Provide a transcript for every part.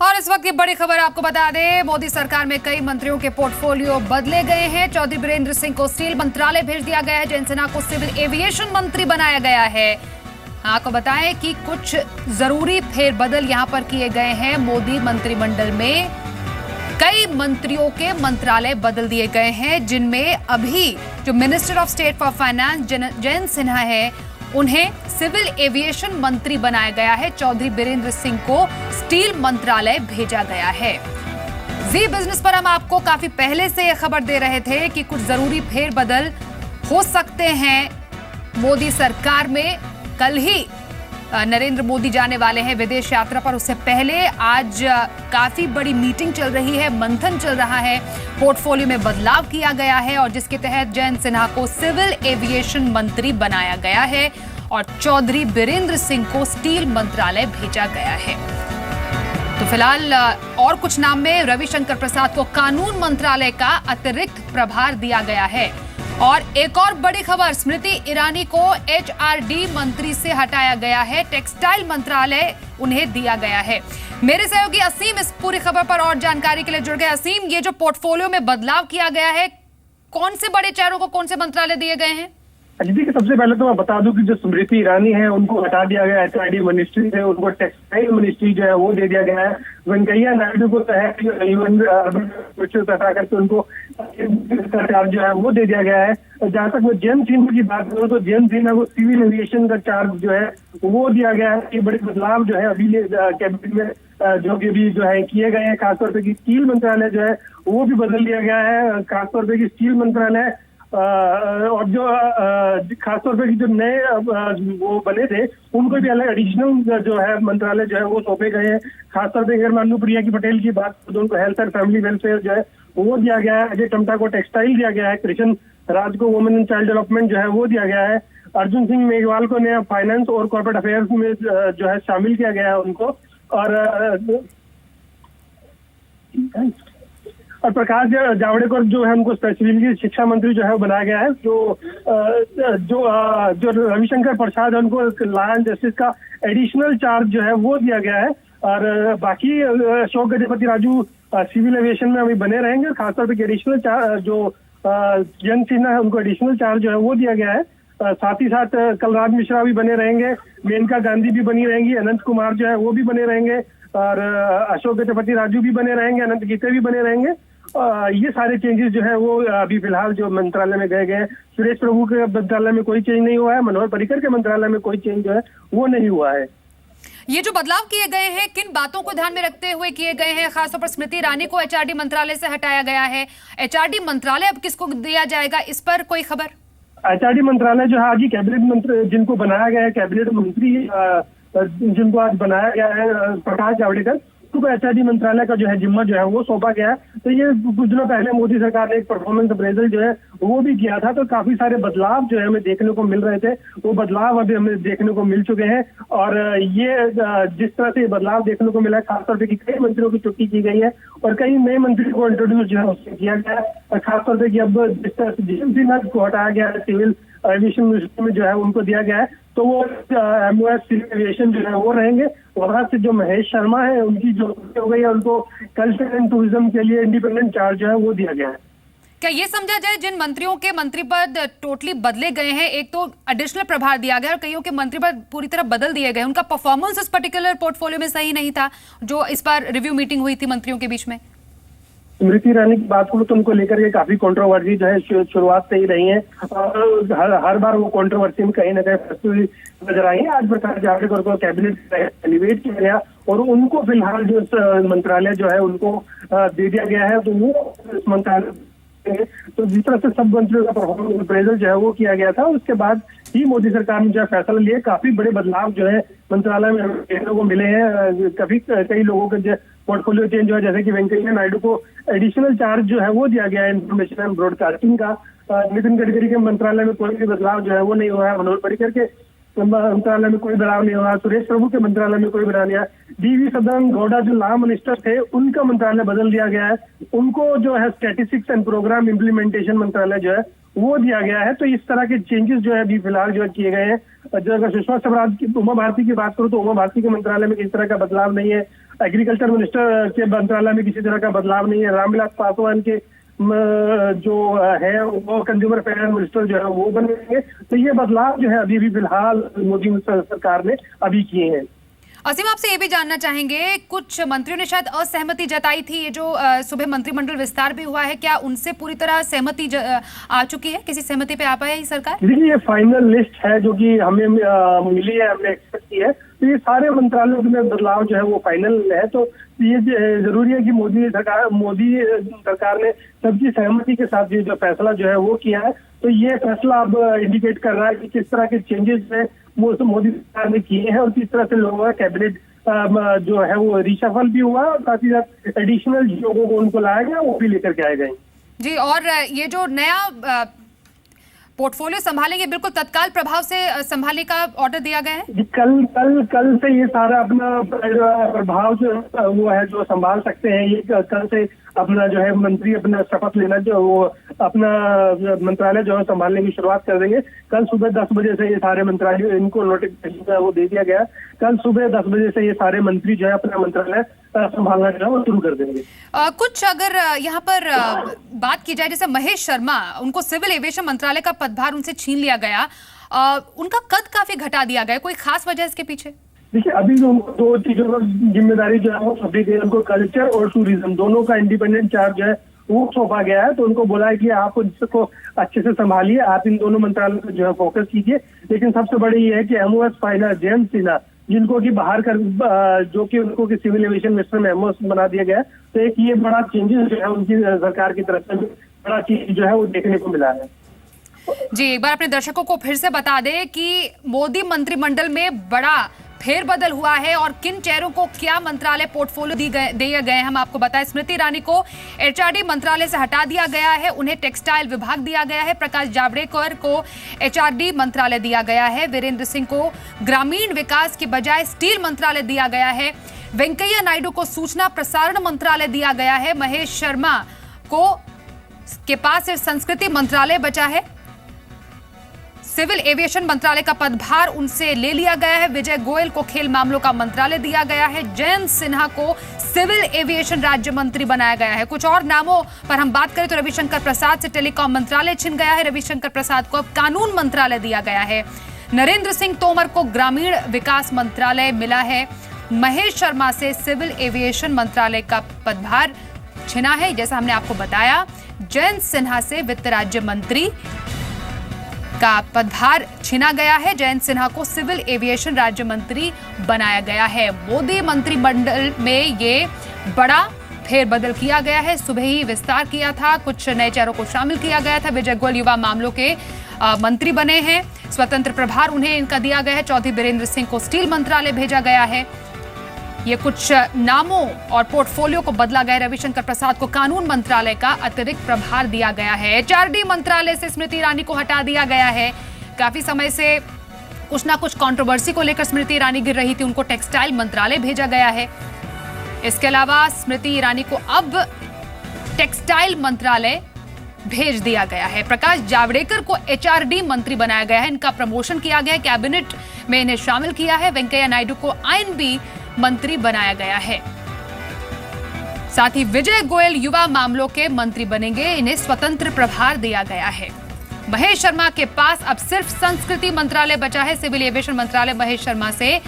और इस वक्त की बड़ी खबर आपको बता दें, मोदी सरकार में कई मंत्रियों के पोर्टफोलियो बदले गए हैं। चौधरी बीरेंद्र सिंह को स्टील मंत्रालय भेज दिया गया है। जयंत सिन्हा को सिविल एविएशन मंत्री बनाया गया है। आपको बताएं कि कुछ जरूरी फेरबदल यहां पर किए गए हैं। मोदी मंत्रिमंडल में कई मंत्रियों के मंत्रालय बदल दिए गए हैं, जिनमें अभी जो minister of state for finance Jayant Sinha है, उन्हें सिविल एविएशन मंत्री बनाया गया है। चौधरी बीरेंद्र सिंह को स्टील मंत्रालय भेजा गया है। जी बिजनेस पर हम आपको काफी पहले से यह खबर दे रहे थे कि कुछ जरूरी फेरबदल हो सकते हैं मोदी सरकार में। कल ही नरेंद्र मोदी जाने वाले हैं विदेश यात्रा पर। उससे पहले आज काफी बड़ी मीटिंग चल रही है, मंथन चल रहा है, पोर्टफोलियो में बदलाव किया गया है और जिसके तहत जयंत सिन्हा को सिविल एविएशन मंत्री बनाया गया है और चौधरी बीरेंद्र सिंह को स्टील मंत्रालय भेजा गया है। तो फिलहाल और कुछ नाम में रविशंकर प्रसाद को कानून मंत्रालय का अतिरिक्त प्रभार दिया गया है। और एक और बड़ी खबर, स्मृति ईरानी को एचआरडी मंत्री से हटाया गया है। टेक्सटाइल मंत्रालय उन्हें दिया गया है। मेरे सहयोगी असीम इस पूरी खबर पर और जानकारी के लिए जुड़ गए। असीम, ये जो पोर्टफोलियो में बदलाव किया गया है, कौन से बड़े चेहरों को कौन से मंत्रालय दिए गए हैं? अदिति की सबसे पहले तो मैं बता दूं कि जो स्मृति ईरानी है उनको हटा दिया गया। एचआरडी मिनिस्ट्री है, उनको टेक्सटाइल मिनिस्ट्री जो है वो दे दिया गया है। वेंकैया नायडू को हटा करके उनको चार्ज जो है वो दे दिया गया है। जहां तक मैं जयंत सिन्हा की बात करूं तो जयंत सिन्हा को सिविल एविएशन का चार्ज जो है वो दिया गया है। ये बड़े बदलाव जो है अभी कैबिनेट में जो भी जो है किए गए हैं। खासतौर पर स्टील मंत्रालय जो है वो भी बदल दिया गया है। खासतौर पर स्टील मंत्रालय और जो खासतौर पर जो नए वो बने थे उनको भी अलग एडिशनल जो है मंत्रालय जो है वो सौंपे गए हैं। खासतौर पर अगर मान लो प्रिया की पटेल की बात करूं तो उनको हेल्थ एंड फैमिली वेलफेयर जो है वो दिया गया है। अजय टम्टा को टेक्सटाइल दिया गया है। कृष्ण राज को वुमेन एंड चाइल्ड डेवलपमेंट जो है वो दिया गया है। अर्जुन सिंह मेघवाल को नया फाइनेंस और कॉर्पोरेट अफेयर्स में जो है शामिल किया गया है उनको। और प्रकाश जावड़ेकर जो है उनको स्पेसिफिकली शिक्षा मंत्री जो है वो बनाया गया है। जो रविशंकर प्रसाद है उनको लॉ एंड जस्टिस का एडिशनल चार्ज जो है वो दिया गया है। और बाकी अशोक गजपति राजू सिविल एविएशन में अभी बने रहेंगे। खासतौर पर एडिशनल चार्ज जो जयंत सिन्हा है उनको एडिशनल चार्ज जो है वो दिया गया है। साथ ही साथ कलराज मिश्रा भी बने रहेंगे, मेनका गांधी भी बनी रहेंगी, अनंत कुमार जो है वो भी बने रहेंगे और अशोक गजपति राजू भी बने रहेंगे, अनंत गीते भी बने रहेंगे। ये सारे चेंजेस जो है वो अभी फिलहाल जो मंत्रालय में गए गए। सुरेश प्रभु के मंत्रालय में कोई चेंज नहीं हुआ है। मनोहर पर्रिकर के मंत्रालय में कोई चेंज जो है वो नहीं हुआ है। ये जो बदलाव किए गए हैं किन बातों को ध्यान में रखते हुए किए गए हैं? खासतौर पर स्मृति ईरानी को एचआरडी मंत्रालय से हटाया गया है। एचआरडी मंत्रालय अब किसको दिया जाएगा, इस पर कोई खबर? एचआरडी मंत्रालय जो है आज ही कैबिनेट मंत्री जिनको बनाया गया है, कैबिनेट मंत्री जिनको आज बनाया गया है प्रकाश जावड़ेकर, उनको एचआरडी मंत्रालय का जो है जिम्मा जो है वो सौंपा गया है। तो ये कुछ दिनों पहले मोदी सरकार ने एक परफॉर्मेंस अप्रेजल जो है वो भी किया था। तो काफी सारे बदलाव जो है हमें देखने को मिल रहे थे, वो बदलाव अभी हमें देखने को मिल चुके हैं। और ये जिस तरह से बदलाव देखने को मिला है, खासतौर पर कई मंत्रियों की छुट्टी की गई है और कई नए मंत्री को इंट्रोड्यूस जो है उससे किया गया है। और खासतौर पर अब जिस तरह से जयंत सिन्हा को हटाया गया है सिविल एविएशन मिनिस्ट्री में जो है उनको दिया गया है, तो वो एमओएस सिविल एविएशन जो है वो रहेंगे। वहां से जो महेश शर्मा है उनकी जो हो गई है, उनको कल्चर एंड टूरिज्म के लिए इंडिपेंडेंट चार्ज जो है वो दिया गया है। क्या ये समझा जाए जिन मंत्रियों के मंत्री पद टोटली बदले गए हैं, एक तो एडिशनल प्रभार दिया गया और कईयों के मंत्री पद पूरी तरह बदल दिए गए, उनका परफॉर्मेंस इस पर्टिकुलर पोर्टफोलियो में सही नहीं था जो इस बार रिव्यू मीटिंग हुई थी मंत्रियों के बीच में? स्मृति ईरानी की बात करूं तो उनको लेकर के काफी कंट्रोवर्सी जो है शुरुआत से ही रही है और हर बार वो कंट्रोवर्सी में कहीं ना कहीं फंसी हुई नजर आई है। आज प्रकाश जावड़ेकर को कैबिनेट एलिवेट किया गया और उनको फिलहाल जो मंत्रालय जो है उनको दे दिया गया है। तो वो मंत्रालय तो जिस तरह से सब मंत्रियों का परफॉर्मेंस अप्रेजल जो है वो किया गया था, उसके बाद ही मोदी सरकार ने जो है फैसला लिया। काफी बड़े बदलाव जो है मंत्रालय में देखने को मिले हैं। कई लोगों के जो पोर्टफोलियो चेंज हुआ, जैसे कि वेंकैया नायडू को एडिशनल चार्ज जो है वो दिया गया है इंफॉर्मेशन एंड ब्रॉडकास्टिंग का। नितिन गडकरी के मंत्रालय में कोई भी बदलाव जो है वो नहीं हुआ है। मनोहर पर्रिकर के मंत्रालय में कोई बदलाव नहीं हुआ। सुरेश प्रभु के मंत्रालय में कोई बदलाव नहीं आया। डीवी सदानंद गौड़ा जो लॉ मिनिस्टर थे उनका मंत्रालय बदल दिया गया है। उनको जो है स्टैटिस्टिक्स एंड प्रोग्राम इम्प्लीमेंटेशन मंत्रालय जो है वो दिया गया है। तो इस तरह के चेंजेस जो है अभी फिलहाल जो है किए गए हैं। जो अगर सुषमा स्वराज की, उमा भारती की बात करूं तो उमा भारती के मंत्रालय में किस तरह का बदलाव नहीं है। एग्रीकल्चर मिनिस्टर के मंत्रालय में किसी तरह का बदलाव नहीं है। रामविलास पासवान के जो है वो कंज्यूमर फाइनेंस मिनिस्टर जो है वो बनेंगे। तो ये बदलाव जो है अभी भी फिलहाल मोदी सरकार ने अभी किए हैं। असीम, आपसे ये भी जानना चाहेंगे, कुछ मंत्रियों ने शायद असहमति जताई थी, ये जो सुबह मंत्रिमंडल विस्तार भी हुआ है, क्या उनसे पूरी तरह सहमति आ चुकी है? किसी सहमति पे आ पाई है सरकार? देखिए, ये फाइनल लिस्ट है जो कि हमें मिली है, हमने एक्सपेक्ट की है। तो ये सारे मंत्रालयों में बदलाव जो है वो फाइनल है। तो ये जरूरी है कि मोदी सरकार ने सबकी सहमति के साथ ये जो फैसला जो है वो किया है। तो ये फैसला अब इंडिकेट कर रहा है कि किस तरह के चेंजेस है वो मोदी सरकार ने किए हैं और किस तरह से लोगों का कैबिनेट जो है वो रिशफल भी हुआ और साथ ही साथ एडिशनल लोगों को उनको लाया गया, वो भी लेकर के आए गए जी। और ये जो नया पोर्टफोलियो संभालेंगे, बिल्कुल तत्काल प्रभाव से संभालने का ऑर्डर दिया गया है? कल से ये सारा अपना प्रभाव जो वो है जो संभाल सकते हैं। ये कल से अपना जो है मंत्री अपना शपथ लेना जो वो अपना मंत्रालय जो है संभालने की शुरुआत कर देंगे। कल सुबह 10 बजे से ये सारे मंत्रालय, इनको नोटिफिकेशन वो दे दिया गया। कल सुबह 10 बजे से ये सारे मंत्री जो है अपना मंत्रालय संभालना जो है वो शुरू कर देंगे। कुछ अगर यहाँ पर बात की जाए, जैसे महेश शर्मा, उनको सिविल एविएशन मंत्रालय का पदभार उनसे छीन लिया गया, उनका कद काफी घटा दिया गया, कोई खास वजह इसके पीछे? देखिए, अभी जो दो चीजों का जिम्मेदारी जो है वो सौंपी गई, उनको कल्चर और टूरिज्म दोनों का इंडिपेंडेंट चार्ज है वो सौंपा गया है। तो उनको बोला है कि आप इसको अच्छे से संभालिए, आप इन दोनों मंत्रालयों पर जो है फोकस कीजिए। लेकिन सबसे बड़ी ये है कि MOS फाइनल जयंत सिन्हा, जिनको कि बाहर कर जो कि उनको कि सिविल एविएशन मिनिस्टर में MOS बना दिया गया है। तो एक ये बड़ा चेंजेस जो है उनकी सरकार की तरफ से बड़ा चीज जो है वो देखने को मिला है। जी, एक बार अपने दर्शकों को फिर से बता दें कि मोदी मंत्रिमंडल में बड़ा फेरबदल हुआ है और किन चेहरों को क्या मंत्रालय पोर्टफोलियो दिए गए हैं हम आपको बताएं। स्मृति ईरानी को HRD मंत्रालय से हटा दिया गया है, उन्हें टेक्सटाइल विभाग दिया गया है। प्रकाश जावड़ेकर को HRD मंत्रालय दिया गया है। वीरेंद्र सिंह को ग्रामीण विकास की बजाय स्टील मंत्रालय दिया गया है। वेंकैया नायडू को सूचना प्रसारण मंत्रालय दिया गया है। महेश शर्मा के पास सिर्फ संस्कृति मंत्रालय बचा है। सिविल एविएशन मंत्रालय का पदभार उनसे ले लिया गया है। विजय गोयल को खेल मामलों का मंत्रालय दिया गया है। जयंत सिन्हा को सिविल एविएशन राज्य मंत्री बनाया गया है। कुछ और नामों पर हम बात करें तो रविशंकर प्रसाद से टेलीकॉम मंत्रालय छिन गया है। रविशंकर प्रसाद को अब कानून मंत्रालय दिया गया है। नरेंद्र सिंह तोमर को ग्रामीण विकास मंत्रालय मिला है। महेश शर्मा से सिविल एविएशन मंत्रालय का पदभार छिना है, जैसा हमने आपको बताया। जयंत सिन्हा से वित्त राज्य मंत्री का पदभार छिना गया है। जयंत सिन्हा को सिविल एविएशन राज्य मंत्री बनाया गया है। मोदी मंत्रिमंडल में ये बड़ा फेरबदल किया गया है। सुबह ही विस्तार किया था, कुछ नए चेहरों को शामिल किया गया था। विजय गोयल युवा मामलों के मंत्री बने हैं। स्वतंत्र प्रभार उन्हें इनका दिया गया है। चौधरी बीरेंद्र सिंह को स्टील मंत्रालय भेजा गया है। ये कुछ नामों और पोर्टफोलियो को बदला गया। रविशंकर प्रसाद को कानून मंत्रालय का अतिरिक्त प्रभार दिया गया है। HRD मंत्रालय से स्मृति ईरानी को हटा दिया गया है। काफी समय से कुछ ना कुछ कंट्रोवर्सी को लेकर स्मृति ईरानी गिर रही थी, उनको टेक्सटाइल मंत्रालय भेजा गया है। इसके अलावा स्मृति ईरानी को अब टेक्सटाइल मंत्रालय भेज दिया गया है। प्रकाश जावड़ेकर को HRD मंत्री बनाया गया है। इनका प्रमोशन किया गया है, कैबिनेट में इन्हें शामिल किया है। वेंकैया नायडू को INB मंत्री बनाया गया है। साथ ही विजय गोयल युवा मामलों के मंत्री बनेंगे, इन्हें स्वतंत्र प्रभार दिया गया है। महेश शर्मा के पास अब सिर्फ संस्कृति मंत्रालय बचा है। सिविल एविएशन मंत्रालय महेश शर्मा से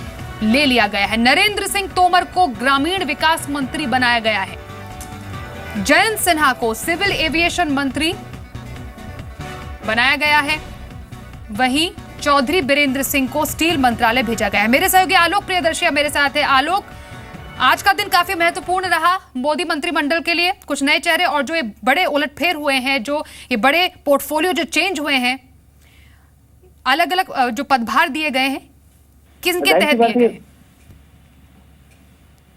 ले लिया गया है। नरेंद्र सिंह तोमर को ग्रामीण विकास मंत्री बनाया गया है। जयंत सिन्हा को सिविल एविएशन मंत्री बनाया गया है। वहीं चौधरी बीरेंद्र सिंह को स्टील मंत्रालय भेजा गया है। मेरे सहयोगी आलोक प्रियदर्शी मेरे साथ है। आलोक, आज का दिन काफी महत्वपूर्ण रहा मोदी मंत्रिमंडल के लिए। कुछ नए चेहरे और जो ये बड़े उलटफेर हुए हैं, जो ये बड़े पोर्टफोलियो जो चेंज हुए हैं, अलग अलग जो पदभार दिए गए हैं, किसके तहत दिए गए?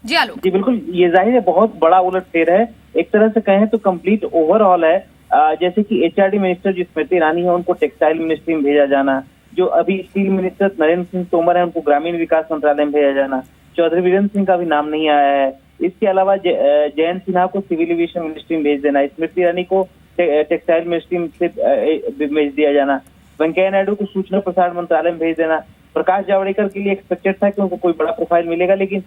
जी आलोक। जी बिल्कुल, ये जाहिर है बहुत बड़ा उलटफेर है। एक तरह से कहें तो कंप्लीट ओवरऑल है। जैसे कि HRD मिनिस्टर जो स्मृति ईरानी है उनको टेक्सटाइल मिनिस्ट्री में भेजा जाना, जो अभी स्टील मिनिस्टर नरेंद्र सिंह तोमर है उनको ग्रामीण विकास मंत्रालय में भेजा जाना, चौधरी बीरेंद्र सिंह का भी नाम नहीं आया है। इसके अलावा जयंत सिन्हा को सिविल एविएशन मिनिस्ट्री में भेज देना, स्मृति ईरानी को टेक्सटाइल मिनिस्ट्री से भेज दिया जाना, वेंकैया नायडू को सूचना प्रसारण मंत्रालय में भेज देना, प्रकाश जावड़ेकर के लिए एक्सपेक्टेड था कि उनको कोई बड़ा प्रोफाइल मिलेगा, लेकिन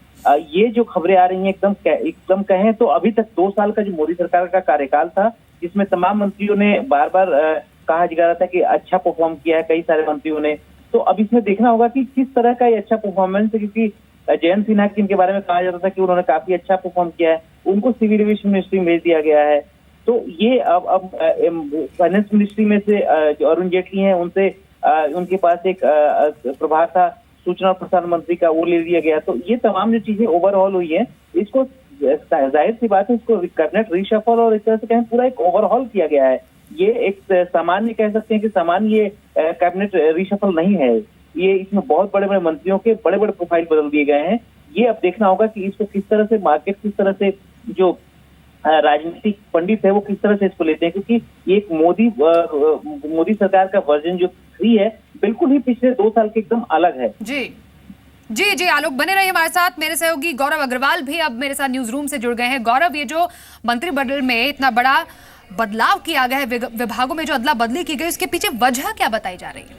ये जो खबरें आ रही हैं एकदम कहें तो अभी तक 2 साल का जो मोदी सरकार का कार्यकाल था, जिसमें तमाम मंत्रियों ने बार बार कहा जा रहा था कि अच्छा परफॉर्म किया है कई सारे मंत्रियों ने, तो अब इसमें देखना होगा कि किस तरह का ये अच्छा परफॉर्मेंस है, क्योंकि जयंत सिन्हा जिनके बारे में कहा जाता था कि उन्होंने काफी अच्छा परफॉर्म किया है, उनको सिविल एविएशन मिनिस्ट्री में भेज दिया गया है। तो ये अब फाइनेंस मिनिस्ट्री में से जो अरुण जेटली हैं उनसे उनके पास एक प्रभार था सूचना और प्रसारण मंत्री का, वो ले लिया गया। तो ये तमाम जो चीजें ओवरऑल हुई है, इसको जाहिर सी बात है इसको कैबिनेट रिशफल और इस तरह से कहें पूरा एक ओवरऑल किया गया है। ये एक सामान्य कह सकते हैं कि सामान्य ये कैबिनेट रिशफल नहीं है, ये इसमें बहुत बड़े बड़े मंत्रियों के बड़े बड़े प्रोफाइल बदल दिए गए हैं। ये अब देखना होगा कि इसको किस तरह से मार्केट, किस तरह से जो राजनीतिक पंडित है वो किस तरह से इसको लेते हैं, क्योंकि ये एक मोदी सरकार का वर्जन जो 3 है बिल्कुल ही पिछले 2 साल के एकदम अलग है। जी जी जी, आलोक बने रहे हमारे साथ। मेरे सहयोगी गौरव अग्रवाल भी अब मेरे साथ न्यूज रूम से जुड़ गए हैं। गौरव, ये जो मंत्रिमंडल में इतना बड़ा बदलाव किया गया है, विभागों में जो अदला बदली की गई, उसके पीछे वजह क्या बताई जा रही है?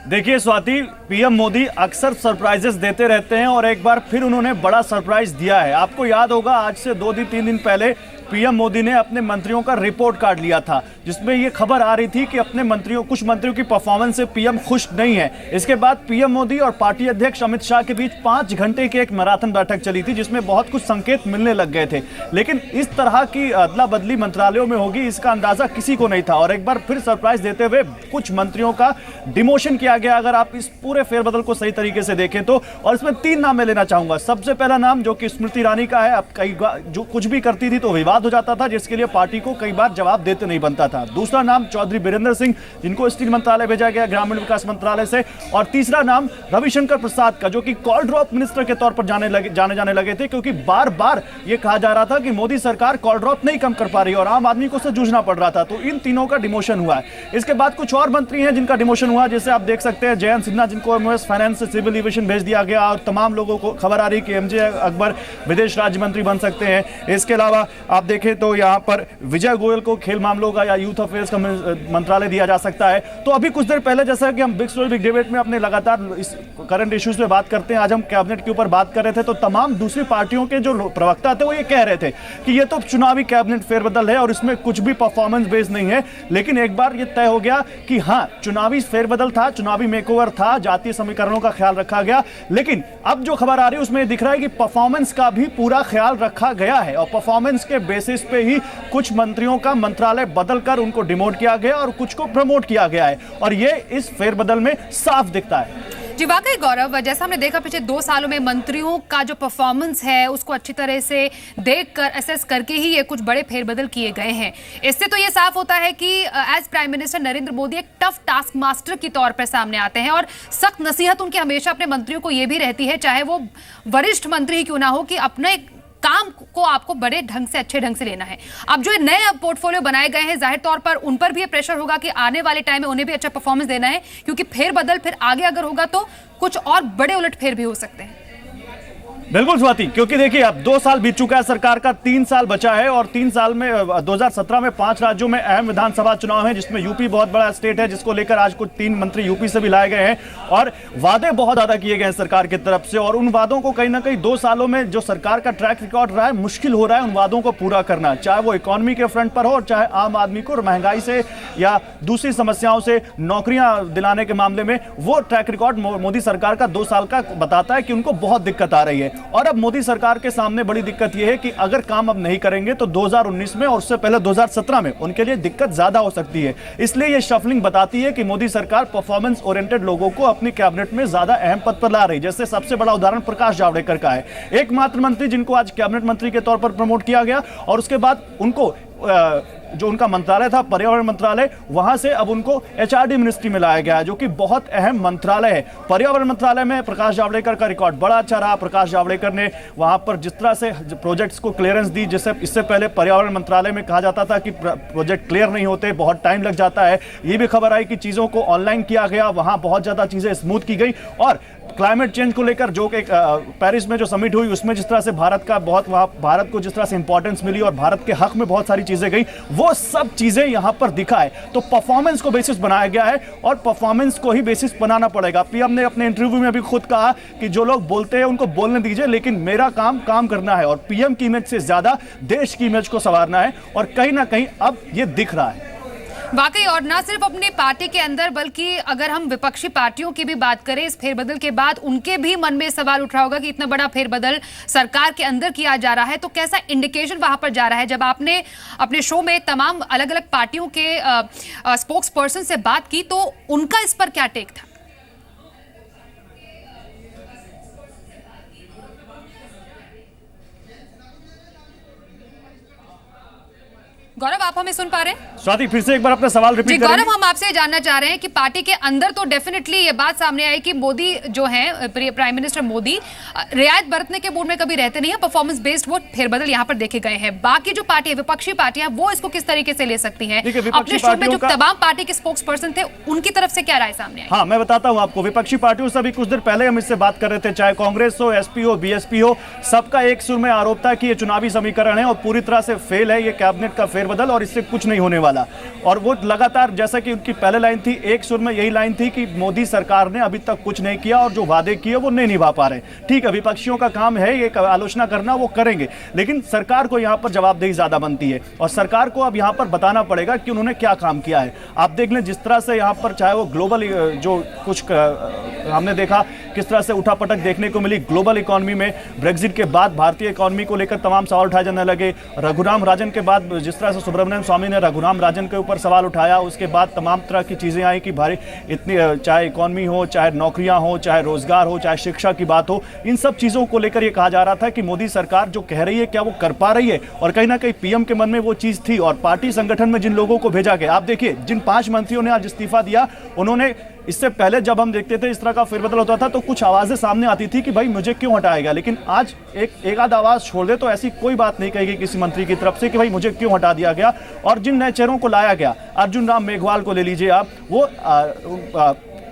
देखिए स्वाति, पीएम मोदी अक्सर सरप्राइजेस देते रहते हैं और एक बार फिर उन्होंने बड़ा सरप्राइज दिया है। आपको याद होगा आज से 2-3 दिन पहले पीएम मोदी ने अपने मंत्रियों का रिपोर्ट कार्ड लिया था, जिसमें यह खबर आ रही थी कि अपने कुछ मंत्रियों की परफॉर्मेंस से पीएम खुश नहीं है। इसके बाद पीएम मोदी और पार्टी अध्यक्ष अमित शाह के बीच 5 घंटे की एक मैराथन बैठक चली थी, जिसमें बहुत कुछ संकेत मिलने लग गए थे। लेकिन इस तरह की अदला बदली मंत्रालयों में होगी इसका अंदाजा किसी को नहीं था और एक बार फिर सरप्राइज देते हुए कुछ मंत्रियों का डिमोशन किया गया, अगर आप इस पूरे फेरबदल को सही तरीके से देखें तो। और इसमें 3 नाम मैं लेना चाहूंगा। सबसे पहला नाम जो कि स्मृति ईरानी का है। अब कई जो कुछ भी करती थी तो विवाद हो जाता था, जिसके लिए पार्टी को कई बार जवाब देते नहीं बनता था। दूसरा नाम चौधरी बीरेंद्र सिंह, जिनको स्टील मंत्रालय भेजा गया ग्रामीण विकास मंत्रालय से। और तीसरा नाम रविशंकर प्रसाद का, जो कि कॉल ड्रॉप मिनिस्टर के तौर पर जाने लगे थे, क्योंकि बार बार यह कहा जा रहा था कि मोदी सरकार कॉल ड्रॉप नहीं कम कर पा रही और आम आदमी को उससे जूझना पड़ रहा था। तो इन तीनों का डिमोशन हुआ है। इसके बाद कुछ और मंत्री हैं जिनका डिमोशन हुआ, जैसे आप देख सकते हैं जयंत सिन्हा, जिनको एमओएस फाइनेंस से सिविल एविएशन भेज दिया गया और तमाम लोगों को खबर आ रही कि एमजे अकबर विदेश राज्य मंत्री बन सकते हैं। इसके अलावा आप देखें तो यहाँ पर विजय गोयल को खेल मामलों का या यूथ अफेयर्स का मंत्रालय दिया जा सकता है। तो अभी कुछ देर पहले, जैसा कि हम बिग स्टोरी बिग डिबेट में अपने लगातार इस करंट इश्यूज पे बात करते हैं, आज हम कैबिनेट के ऊपर बात कर रहे थे, तो तमाम दूसरी पार्टियों के जो प्रवक्ता थे वो ये कह रहे थे कि ये तो चुनावी कैबिनेट फेरबदल है और इसमें कुछ भी परफॉर्मेंस बेस्ड नहीं है। लेकिन एक बार ये तय हो गया कि हाँ, चुनावी फेरबदल था, चुनावी मेकओवर था, जातीय समीकरणों का ख्याल रखा गया। लेकिन अब जो खबर आ रही है उसमें दिख रहा है कि परफॉर्मेंस का भी पूरा ख्याल रखा गया है और परफॉर्मेंस के बेसिस पे ही कुछ मंत्रियों का मंत्रालय बदलकर उनको डिमोट किया गया और कुछ को प्रमोट किया गया है और ये इस फेरबदल में साफ दिखता है। जी वाकई गौरव, जैसा हमने देखा पिछले 2 सालों में मंत्रियों का जो परफॉर्मेंस है उसको अच्छी तरह से देखकर असेस करके ही ये कुछ बड़े फेरबदल किए गए हैं। इससे तो ये साफ होता है कि as prime minister Narendra Modi एक टफ टास्क मास्टर के तौर पर सामने आते हैं और सख्त नसीहत उनकी हमेशा अपने मंत्रियों को ये भी रहती है, चाहे वो वरिष्ठ मंत्री ही क्यों ना हो, कि अपने काम को आपको बड़े ढंग से, अच्छे ढंग से लेना है। अब जो नए पोर्टफोलियो बनाए गए हैं, जाहिर तौर पर उन पर भी प्रेशर होगा कि आने वाले टाइम में उन्हें भी अच्छा परफॉर्मेंस देना है, क्योंकि फेरबदल फिर आगे अगर होगा तो कुछ और बड़े उलटफेर भी हो सकते हैं। बिल्कुल स्वाति, क्योंकि देखिए अब 2 साल बीत चुका है, सरकार का 3 साल बचा है और 3 साल में 2017 में 5 राज्यों में अहम विधानसभा चुनाव है, जिसमें यूपी बहुत बड़ा स्टेट है, जिसको लेकर आज कुछ 3 मंत्री यूपी से भी लाए गए हैं और वादे बहुत ज्यादा किए गए हैं सरकार की तरफ से। और उन वादों को कहीं ना कहीं 2 सालों में जो सरकार का ट्रैक रिकॉर्ड रहा है, मुश्किल हो रहा है उन वादों को पूरा करना, चाहे वो इकोनॉमी के फ्रंट पर हो और चाहे आम आदमी को महंगाई से या दूसरी समस्याओं से, नौकरियां दिलाने के मामले में। वो ट्रैक रिकॉर्ड मोदी सरकार का 2 साल का बताता है कि उनको बहुत दिक्कत आ रही है। और अब मोदी सरकार के सामने बड़ी दिक्कत यह है कि अगर काम अब नहीं करेंगे तो 2019 में और उससे पहले 2017 में उनके लिए दिक्कत ज्यादा हो सकती है। इसलिए यह शफलिंग बताती है कि मोदी सरकार परफॉर्मेंस ओरिएंटेड लोगों को अपनी कैबिनेट में ज्यादा अहम पद पर ला रही है। जैसे सबसे बड़ा उदाहरण प्रकाश जावड़ेकर का है, एकमात्र मंत्री जिनको आज कैबिनेट मंत्री के तौर पर प्रमोट किया गया और उसके बाद उनको जो उनका मंत्रालय था पर्यावरण मंत्रालय, वहां से अब उनको एचआरडी मिनिस्ट्री में लाया गया है, जो कि बहुत अहम मंत्रालय है। पर्यावरण मंत्रालय में प्रकाश जावड़ेकर का रिकॉर्ड बड़ा अच्छा रहा। प्रकाश जावड़ेकर ने वहां पर जिस तरह से प्रोजेक्ट्स को क्लियरेंस दी, जैसे इससे पहले पर्यावरण मंत्रालय में कहा जाता था कि प्रोजेक्ट क्लियर नहीं होते, बहुत टाइम लग जाता है। ये भी खबर आई कि चीजों को ऑनलाइन किया गया, वहां बहुत ज्यादा चीजें स्मूथ की गई। और क्लाइमेट चेंज को लेकर जो एक पेरिस में जो समिट हुई, उसमें जिस तरह से भारत को जिस तरह से इंपॉर्टेंस मिली और भारत के हक में बहुत सारी चीजें गई, वो वो सब चीजें यहां पर दिखा है। तो परफॉर्मेंस को बेसिस बनाया गया है और परफॉर्मेंस को ही बेसिस बनाना पड़ेगा। पीएम ने अपने इंटरव्यू में भी खुद कहा कि जो लोग बोलते हैं उनको बोलने दीजिए, लेकिन मेरा काम करना है और पीएम की इमेज से ज्यादा देश की इमेज को संवारना है, और कहीं ना कहीं अब ये दिख रहा है वाकई। और ना सिर्फ अपनी पार्टी के अंदर, बल्कि अगर हम विपक्षी पार्टियों की भी बात करें, इस फेरबदल के बाद उनके भी मन में सवाल उठ रहा होगा कि इतना बड़ा फेरबदल सरकार के अंदर किया जा रहा है, तो कैसा इंडिकेशन वहां पर जा रहा है? जब आपने अपने शो में तमाम अलग अलग पार्टियों के स्पोक्स पर्सन से बात की, तो उनका इस पर क्या टेक था? गौरव, आप हमें सुन पा रहे हैं? स्वाति, फिर से एक बार अपना सवाल रिपीट करें। गौरव, हम आपसे जानना चाह रहे हैं कि पार्टी के अंदर तो डेफिनेटली ये बात सामने आई कि मोदी जो है, प्राइम मिनिस्टर मोदी रियायत बरतने के मूड में कभी रहते नहीं है, परफॉर्मेंस बेस्ड वो फेरबदल यहाँ पर देखे गए हैं। बाकी जो पार्टी है, विपक्षी पार्टियां, वो इसको किस तरीके से ले सकती हैं? अपने शो में जो तमाम पार्टी के स्पोक्स पर्सन थे, उनकी तरफ से क्या राय सामने आई? हाँ, मैं बताता हूँ आपको। विपक्षी पार्टियों से भी कुछ देर पहले हम इससे बात कर रहे थे, चाहे कांग्रेस हो, एसपी हो, बीएसपी हो, सबका एक सुर में आरोप था कि ये चुनावी समीकरण है और पूरी तरह से फेल है ये कैबिनेट का फेरबदल, और इससे कुछ नहीं होने वाला। और वो लगातार, जैसा कि उनकी पहले लाइन थी, एक सुर में यही लाइन थी कि मोदी सरकार ने अभी तक कुछ नहीं किया और जो वादे किए वो नहीं निभा पा रहे। ठीक है, विपक्षियों का काम है ये आलोचना करना, वो करेंगे, लेकिन सरकार को यहां पर जवाबदेही ज्यादा बनती है और सरकार को अब यहां पर बताना पड़ेगा कि उन्होंने क्या काम किया है। आप देख लें जिस तरह से यहां पर, चाहे वो ग्लोबल जो कुछ हमने देखा किस तरह से उठापटक देखने को मिली ग्लोबल इकोनॉमी में, ब्रेक्जिट के बाद भारतीय इकोनॉमी को लेकर तमाम सवाल उठाए जाने लगे। रघुराम राजन के बाद जिस तरह से सुब्रमण्यम स्वामी ने रघुराम राजन के ऊपर सवाल उठाया, उसके बाद तमाम तरह की चीजें आई कि भारी इतनी, चाहे इकोनॉमी हो, चाहे नौकरियां हो, चाहे रोजगार हो, चाहे शिक्षा की बात हो, इन सब चीजों को लेकर यह कहा जा रहा था कि मोदी सरकार जो कह रही है क्या वो कर पा रही है। और कहीं ना कहीं पीएम के मन में वो चीज थी और पार्टी संगठन में जिन लोगों को भेजा गया, आप देखिए जिन 5 मंत्रियों ने आज इस्तीफा दिया, उन्होंने, इससे पहले जब हम देखते थे इस तरह का फेरबदल होता था तो कुछ आवाजें सामने आती थी कि भाई मुझे क्यों हटाया गया, लेकिन आज एक आध आवाज छोड़ दे तो ऐसी कोई बात नहीं कहेगी किसी मंत्री की तरफ से कि भाई मुझे क्यों हटा दिया गया। और जिन नए चेहरों को लाया गया, अर्जुन राम मेघवाल को ले लीजिए आप, वो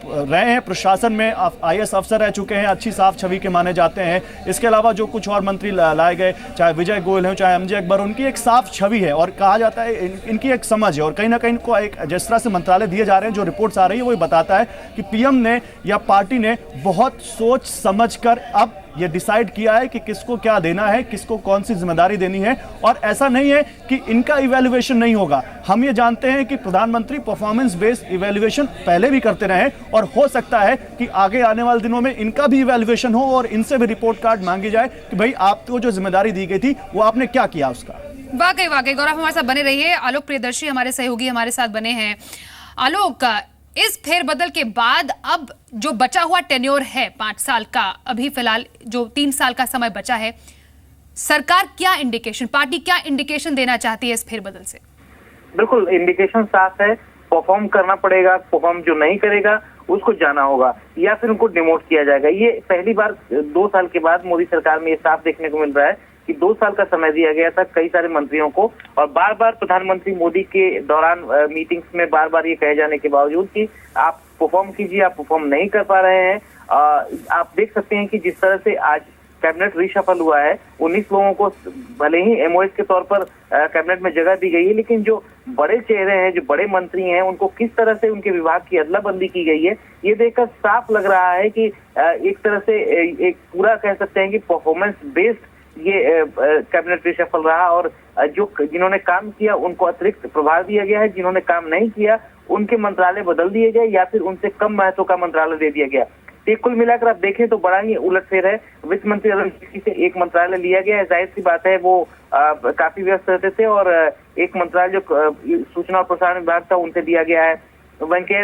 रहे हैं प्रशासन में, आईएएस अफसर रह चुके हैं, अच्छी साफ छवि के माने जाते हैं। इसके अलावा जो कुछ और मंत्री लाए गए, चाहे विजय गोयल हो, चाहे एमजे अकबर, उनकी एक साफ छवि है और कहा जाता है इनकी एक समझ है। और कहीं ना कहीं इनको एक, जिस तरह से मंत्रालय दिए जा रहे हैं, जो रिपोर्ट्स आ रही है, वो बताता है कि पीएम ने या पार्टी ने बहुत सोच समझ कर अब ये डिसाइड किया है कि किसको क्या देना है, किसको कौन सी जिम्मेदारी देनी है। और ऐसा नहीं है कि इनका इवैल्यूएशन नहीं होगा। हम ये जानते हैं कि प्रधानमंत्री परफॉर्मेंस बेस्ड इवैल्यूएशन पहले भी करते रहे और हो सकता है कि आगे आने वाले दिनों में इनका भी इवैल्यूएशन हो और इनसे भी रिपोर्ट कार्ड मांगी जाए कि भाई आपको जो जिम्मेदारी दी गई थी वो आपने क्या किया उसका। वाकई गौरव, हमारे साथ बने रहिए। आलोक प्रियदर्शी हमारे सहयोगी हमारे साथ बने हैं। आलोक, इस फेरबदल के बाद अब जो बचा हुआ टेन्योर है 5 साल का, अभी फिलहाल जो 3 साल का समय बचा है, सरकार क्या इंडिकेशन, पार्टी क्या इंडिकेशन देना चाहती है इस फेरबदल से? बिल्कुल, इंडिकेशन साफ है, परफॉर्म करना पड़ेगा, परफॉर्म जो नहीं करेगा उसको जाना होगा या फिर उनको डिमोट किया जाएगा। ये पहली बार 2 साल के बाद मोदी सरकार में ये साफ देखने को मिल रहा है कि 2 साल का समय दिया गया था कई सारे मंत्रियों को, और बार बार प्रधानमंत्री मोदी के दौरान मीटिंग्स में बार बार ये कहे जाने के बावजूद कि आप परफॉर्म कीजिए, आप परफॉर्म नहीं कर पा रहे हैं। आप देख सकते हैं कि जिस तरह से आज कैबिनेट रिशफल हुआ है, 19 लोगों को भले ही एमओएस के तौर पर कैबिनेट में जगह दी गई है, लेकिन जो बड़े चेहरे हैं, जो बड़े मंत्री हैं, उनको किस तरह से उनके विभाग की अदला बंदी की गई है, ये देखकर साफ लग रहा है कि एक तरह से एक पूरा कह सकते हैं कि परफॉर्मेंस बेस्ड ये कैबिनेट रिशफल रहा। और जो जिन्होंने काम किया उनको अतिरिक्त प्रभार दिया गया है, जिन्होंने काम नहीं किया उनके मंत्रालय बदल दिए गए या फिर उनसे कम महत्व का मंत्रालय दे दिया गया। तो कुल मिलाकर आप देखें तो बड़ा ही उलटफेर है। वित्त मंत्री अरुण जेटली से एक मंत्रालय लिया गया है, जाहिर सी बात है वो काफी व्यस्त रहते थे, और एक मंत्रालय जो सूचना और प्रसारण विभाग था उनसे दिया गया है। वेंकैया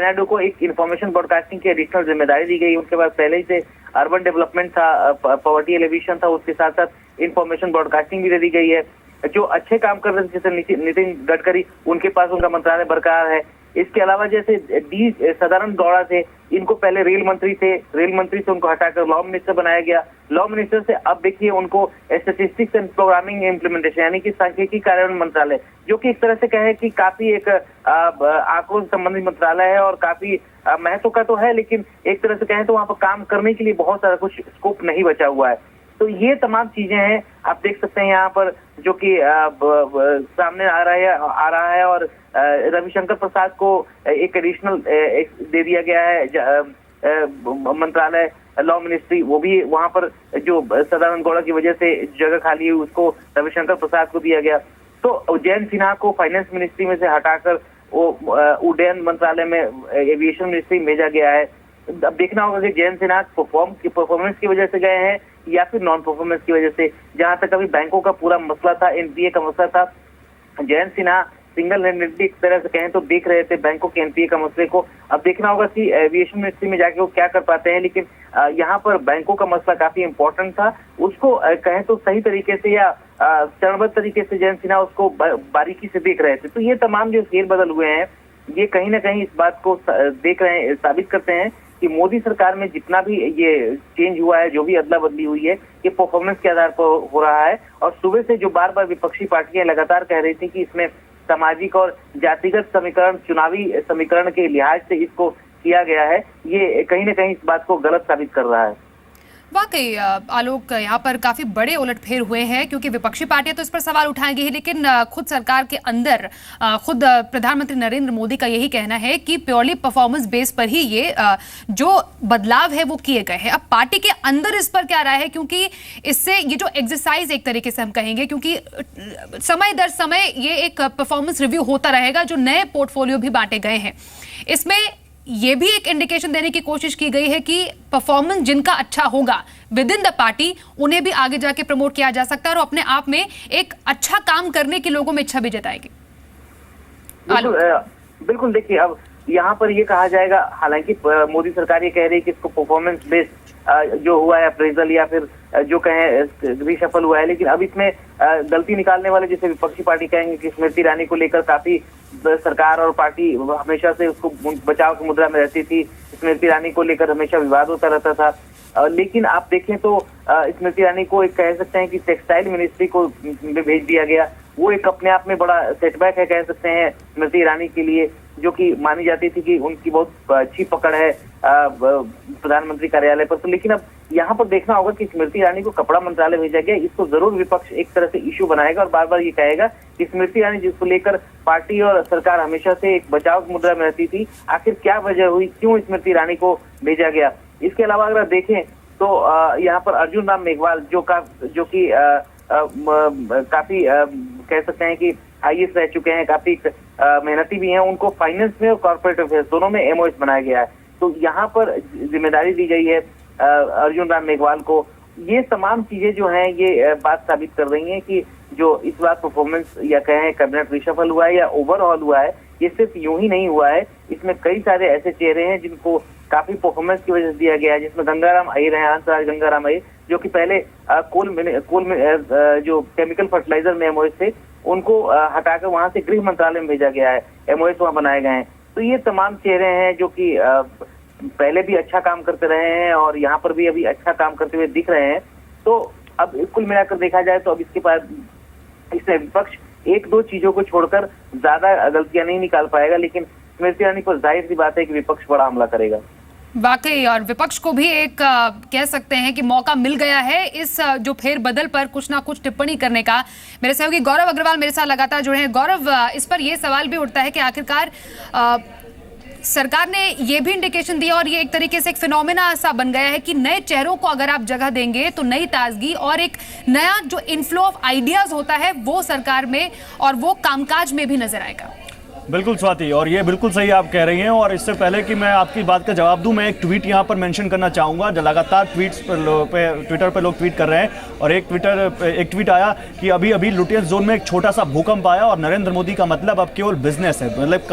नायडू को एक इंफॉर्मेशन ब्रॉडकास्टिंग की एडिशनल जिम्मेदारी दी गई। उनके पास पहले ही से अर्बन डेवलपमेंट था, पॉवर्टी एलिवेशन था, उसके साथ साथ इंफॉर्मेशन ब्रॉडकास्टिंग भी दे दी गई है। जो अच्छे काम कर रहे थे जैसे नितिन गडकरी, उनके पास उनका मंत्रालय बरकरार है। इसके अलावा जैसे डी सदानंद गौड़ा थे, इनको पहले रेल मंत्री थे, रेल मंत्री से उनको हटाकर लॉ मिनिस्टर बनाया गया। लॉ मिनिस्टर से अब देखिए उनको स्टैटिस्टिक्स एंड प्रोग्रामिंग इम्प्लीमेंटेशन यानी कि सांख्यिकी कार्यान्वयन मंत्रालय, जो कि एक तरह से कहे कि काफी एक आंकड़ों संबंधी मंत्रालय है और काफी महत्व का तो है, लेकिन एक तरह से कहें तो वहां पर काम करने के लिए बहुत सारा कुछ स्कोप नहीं बचा हुआ है। तो ये तमाम चीजें हैं, आप देख सकते हैं यहाँ पर जो कि सामने आ रहा है और रविशंकर प्रसाद को एक एडिशनल दे दिया गया है मंत्रालय, लॉ मिनिस्ट्री, वो भी वहां पर जो सदानंद गौड़ा की वजह से जगह खाली हुई उसको रविशंकर प्रसाद को दिया गया। तो जयंत सिन्हा को फाइनेंस मिनिस्ट्री में से हटाकर वो उड्डयन मंत्रालय में एविएशन मिनिस्ट्री में भेजा गया है। अब देखना होगा कि जयंत सिन्हा परफॉर्मेंस की वजह से गए हैं या फिर नॉन परफॉर्मेंस की वजह से। जहां तक अभी बैंकों का पूरा मसला था, एनपीए का मसला था, जयंत सिन्हा सिंगल हैंडेडली एक तरह से कहें तो देख रहे थे बैंकों के एनपीए का मसले को। अब देखना होगा कि एविएशन मिनिस्ट्री में जाके वो क्या कर पाते हैं, लेकिन यहाँ पर बैंकों का मसला काफी इंपॉर्टेंट था, उसको कहें तो सही तरीके से या चरणबद्ध तरीके से जयंत सिन्हा उसको बारीकी से देख रहे थे। तो ये तमाम जो फेरबदल हुए हैं ये कहीं ना कहीं इस बात को देख रहे हैं, साबित करते हैं कि मोदी सरकार में जितना भी ये चेंज हुआ है, जो भी अदला बदली हुई है, ये परफॉर्मेंस के आधार पर हो रहा है। और सुबह से जो बार बार विपक्षी पार्टियां लगातार कह रही थी कि इसमें सामाजिक और जातिगत समीकरण, चुनावी समीकरण के लिहाज से इसको किया गया है, ये कहीं ना कहीं इस बात को गलत साबित कर रहा है। वाकई आलोक, यहाँ पर काफी बड़े उलटफेर हुए हैं, क्योंकि विपक्षी पार्टियां तो इस पर सवाल उठाएंगी ही, लेकिन खुद सरकार के अंदर खुद प्रधानमंत्री नरेंद्र मोदी का यही कहना है कि प्योरली परफॉर्मेंस बेस पर ही ये जो बदलाव है वो किए गए हैं। अब पार्टी के अंदर इस पर क्या राय है, क्योंकि इससे ये जो एक्सरसाइज एक तरीके से हम कहेंगे, क्योंकि समय दर समय ये एक परफॉर्मेंस रिव्यू होता रहेगा, जो नए पोर्टफोलियो भी बांटे गए हैं, इसमें ये भी एक इंडिकेशन देने की कोशिश की गई है कि परफॉर्मेंस जिनका अच्छा होगा विद इन द पार्टी, उन्हें भी आगे जाके प्रमोट किया जा सकता है और अपने आप में एक अच्छा काम करने की लोगों में इच्छा भी जताएगी। बिल्कुल देखिए, अब यहाँ पर ये कहा जाएगा, हालांकि मोदी सरकार ये कह रही है कि इसको परफॉर्मेंस बेस्ड जो हुआ है अप्रेजल या फिर जो कहें रिशफल हुआ है, लेकिन अब इसमें गलती निकालने वाले जैसे विपक्षी पार्टी कहेंगे कि स्मृति ईरानी को लेकर काफी सरकार और पार्टी हमेशा से उसको बचाव की मुद्रा में रहती थी, स्मृति ईरानी को लेकर हमेशा विवाद होता रहता था। लेकिन आप देखें तो स्मृति ईरानी को एक कह सकते हैं कि टेक्सटाइल मिनिस्ट्री को भेज दिया गया, वो एक अपने आप में बड़ा सेटबैक है कह सकते हैं स्मृति ईरानी के लिए, जो कि मानी जाती थी कि उनकी बहुत अच्छी पकड़ है प्रधानमंत्री कार्यालय पर। तो लेकिन अब यहाँ पर देखना होगा कि स्मृति ईरानी को कपड़ा मंत्रालय भेजा गया, इसको जरूर विपक्ष एक तरह से इश्यू बनाएगा और बार बार ये कहेगा कि स्मृति ईरानी जिसको लेकर पार्टी और सरकार हमेशा से एक बचाव की मुद्रा में रहती थी, आखिर क्या वजह हुई, क्यों स्मृति ईरानी को भेजा गया। इसके अलावा अगर देखें तो यहाँ पर अर्जुन राम मेघवाल जो कि काफी कह सकते हैं कि आईएएस रह चुके हैं, काफी मेहनती भी हैं, उनको फाइनेंस में और कॉर्पोरेट अफेयर्स दोनों में एमओएस बनाया गया है। तो यहाँ पर जिम्मेदारी दी गई है अर्जुन राम मेघवाल को। ये तमाम चीजें जो हैं ये बात साबित कर रही हैं कि जो इस बार परफॉर्मेंस या कहें कैबिनेट रिशफल हुआ है या ओवरऑल हुआ है, ये सिर्फ यूं ही नहीं हुआ है, इसमें कई सारे ऐसे चेहरे हैं जिनको काफी परफॉर्मेंस की वजह से दिया गया है, जिसमें गंगाराम अय्यर हैं, हंसराज गंगाराम अय्यर, जो कि पहले कोल में जो केमिकल फर्टिलाइजर में एमओएस थे उनको हटाकर वहां से गृह मंत्रालय में भेजा गया है, एमओएस वहां बनाए गए हैं। तो ये तमाम चेहरे हैं जो कि पहले भी अच्छा काम करते रहे हैं और यहाँ पर भी अभी अच्छा काम करते हुए दिख रहे हैं। तो अब कुल मिलाकर देखा जाए तो अब इसके बाद इसमें विपक्ष एक दो चीजों को छोड़कर ज्यादा गलतियां नहीं निकाल पाएगा, लेकिन स्मृति ईरानी पर जाहिर सी बात है कि विपक्ष बड़ा हमला करेगा। वाकई, और विपक्ष को भी एक कह सकते हैं कि मौका मिल गया है इस जो फेरबदल पर कुछ ना कुछ टिप्पणी करने का। मेरे सहयोगी गौरव अग्रवाल मेरे साथ लगातार जुड़े हैं। गौरव, इस पर यह सवाल भी उठता है कि आखिरकार सरकार ने ये भी इंडिकेशन दिया और ये एक तरीके से एक फिनोमेना सा बन गया है कि नए चेहरों को अगर आप जगह देंगे तो नई ताजगी और एक नया जो इनफ्लो ऑफ आइडियाज होता है वो सरकार में और वो कामकाज में भी नजर आएगा। बिल्कुल स्वाति, और ये बिल्कुल सही आप कह रही हैं। और इससे पहले कि मैं आपकी बात का जवाब दूं, मैं एक ट्वीट यहां पर मेंशन करना चाहूँगा। लगातार ट्विटर पर लोग ट्वीट कर रहे हैं और एक ट्वीट आया कि अभी अभी लुटियंस जोन में एक छोटा सा भूकंप आया और नरेंद्र मोदी का मतलब अब केवल बिजनेस है, मतलब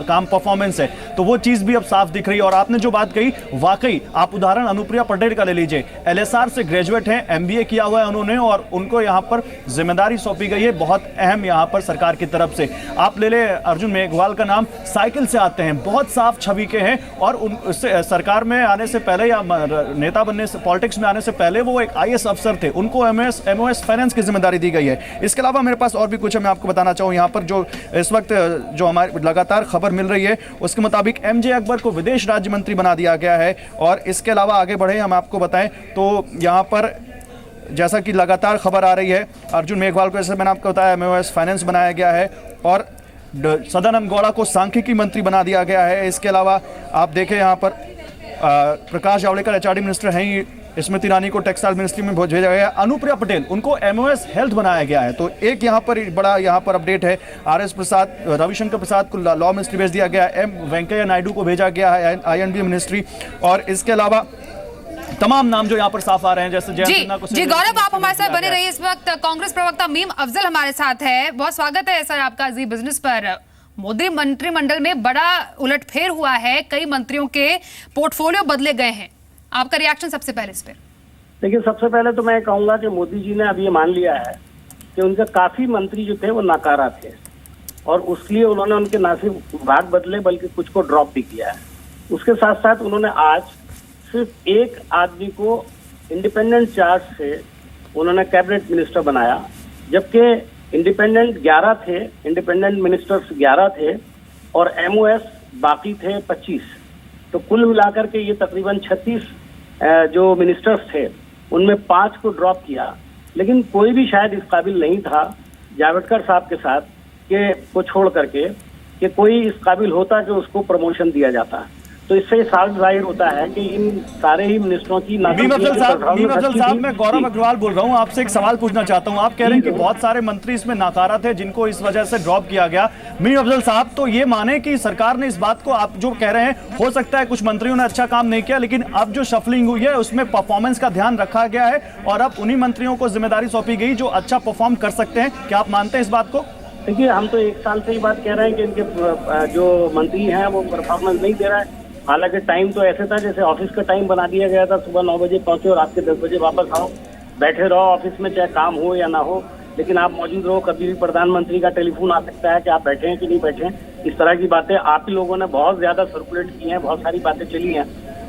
काम परफॉर्मेंस है। तो वो चीज़ भी अब साफ दिख रही है। और आपने जो बात कही, वाकई आप उदाहरण अनुप्रिया पटेल का ले लीजिए, LSR से ग्रेजुएट हैं, MBA किया हुआ है उन्होंने और उनको यहाँ पर जिम्मेदारी सौंपी गई है बहुत अहम यहाँ पर सरकार की तरफ से। आप ले ले अर्जुन मेघवाल का नाम, साइकिल से आते हैं, बहुत साफ छवि के हैं और उससे सरकार में आने से पहले या नेता बनने से, पॉलिटिक्स में आने से पहले वो एक IAS अफसर थे, उनको MOS फाइनेंस की जिम्मेदारी दी गई है। इसके अलावा मेरे पास और भी कुछ है, मैं आपको बताना चाहूँ। यहाँ पर जो इस वक्त जो हमारी लगातार खबर मिल रही है उसके मुताबिक MJ अकबर को विदेश राज्य मंत्री बना दिया गया है। और इसके अलावा आगे बढ़े हम आपको बताएं तो यहाँ पर जैसा कि लगातार खबर आ रही है, अर्जुन मेघवाल को, जैसे मैंने आपको बताया, MOS फाइनेंस बनाया गया है और सदानंद गौड़ा को सांख्यिकी मंत्री बना दिया गया है। इसके अलावा आप देखें यहाँ पर प्रकाश जावड़ेकर HRD मिनिस्टर हैं ही, स्मृति ईरानी को टेक्सटाइल मिनिस्ट्री में भेजा गया है, अनुप्रिया पटेल उनको MOS हेल्थ बनाया गया है। तो एक यहाँ पर बड़ा अपडेट है, RS प्रसाद, रविशंकर प्रसाद को लॉ मिनिस्ट्री भेज दिया गया है, M वेंकैया नायडू को भेजा गया है IND मिनिस्ट्री, और इसके अलावा तमाम नाम जो यहाँ पर साफ आ रहे हैं, जैसे जयंत सिन्हा को। जी गौरव, आप हमारे साथ बने रहिए। इस वक्त कांग्रेस प्रवक्ता मीम अफजल हमारे साथ है। बहुत स्वागत है सर आपका जी बिजनेस पर। मोदी मंत्रिमंडल में बड़ा उलटफेर हुआ है, कई मंत्रियों के पोर्टफोलियो बदले गए हैं, आपका रिएक्शन सबसे पहले इस पर? देखिए, सबसे पहले तो मैं कहूंगा कि मोदी जी ने अब ये मान लिया है कि उनके काफी मंत्री जो थे वो नाकारा थे, और उसके लिए उन्होंने उनके ना सिर्फ विभाग बदले बल्कि कुछ को ड्रॉप भी किया है। उसके साथ साथ उन्होंने आज सिर्फ एक आदमी को इंडिपेंडेंट चार्ज से उन्होंने कैबिनेट मिनिस्टर बनाया, जबकि इंडिपेंडेंट 11 थे, इंडिपेंडेंट मिनिस्टर्स 11 थे और MOS बाकी थे 25। तो कुल मिलाकर के ये तकरीबन 36 जो मिनिस्टर्स थे उनमें 5 को ड्रॉप किया। लेकिन कोई भी शायद इस काबिल नहीं था जावड़ेकर साहब के साथ के को छोड़ करके कि कोई इस काबिल होता कि उसको प्रमोशन दिया जाता। तो इससे साफ जाहिर होता है कि इन सारे ही मिनिस्टरों की मीम अफजल साहब, मैं गौरव अग्रवाल बोल रहा हूं, आपसे एक सवाल पूछना चाहता हूं। आप कह रहे हैं कि बहुत सारे मंत्री इसमें नाकारा थे जिनको इस वजह से ड्रॉप किया गया। मीम अफजल साहब, तो ये माने कि सरकार ने इस बात को, आप जो कह रहे हैं, हो सकता है कुछ मंत्रियों ने अच्छा काम नहीं किया, लेकिन अब जो शफलिंग हुई है उसमें परफॉर्मेंस का ध्यान रखा गया है और अब उन्हीं मंत्रियों को जिम्मेदारी सौंपी गई जो अच्छा परफॉर्म कर सकते हैं। क्या आप मानते हैं इस बात को? देखिए, हम तो 1 साल से ही बात कह रहे हैं कि इनके जो मंत्री हैं वो परफॉर्मेंस नहीं दे रहा है। हालांकि टाइम तो ऐसे था जैसे ऑफिस का टाइम बना दिया गया था, सुबह 9 बजे पहुंचे और रात के 10 बजे वापस आओ, बैठे रहो ऑफिस में, चाहे काम हो या ना हो, लेकिन आप मौजूद रहो। कभी भी प्रधानमंत्री का टेलीफोन आ सकता है कि आप बैठे हैं कि नहीं बैठे हैं। इस तरह की बातें आप ही लोगों ने बहुत ज्यादा सर्कुलेट की हैं, बहुत सारी बातें चली हैं।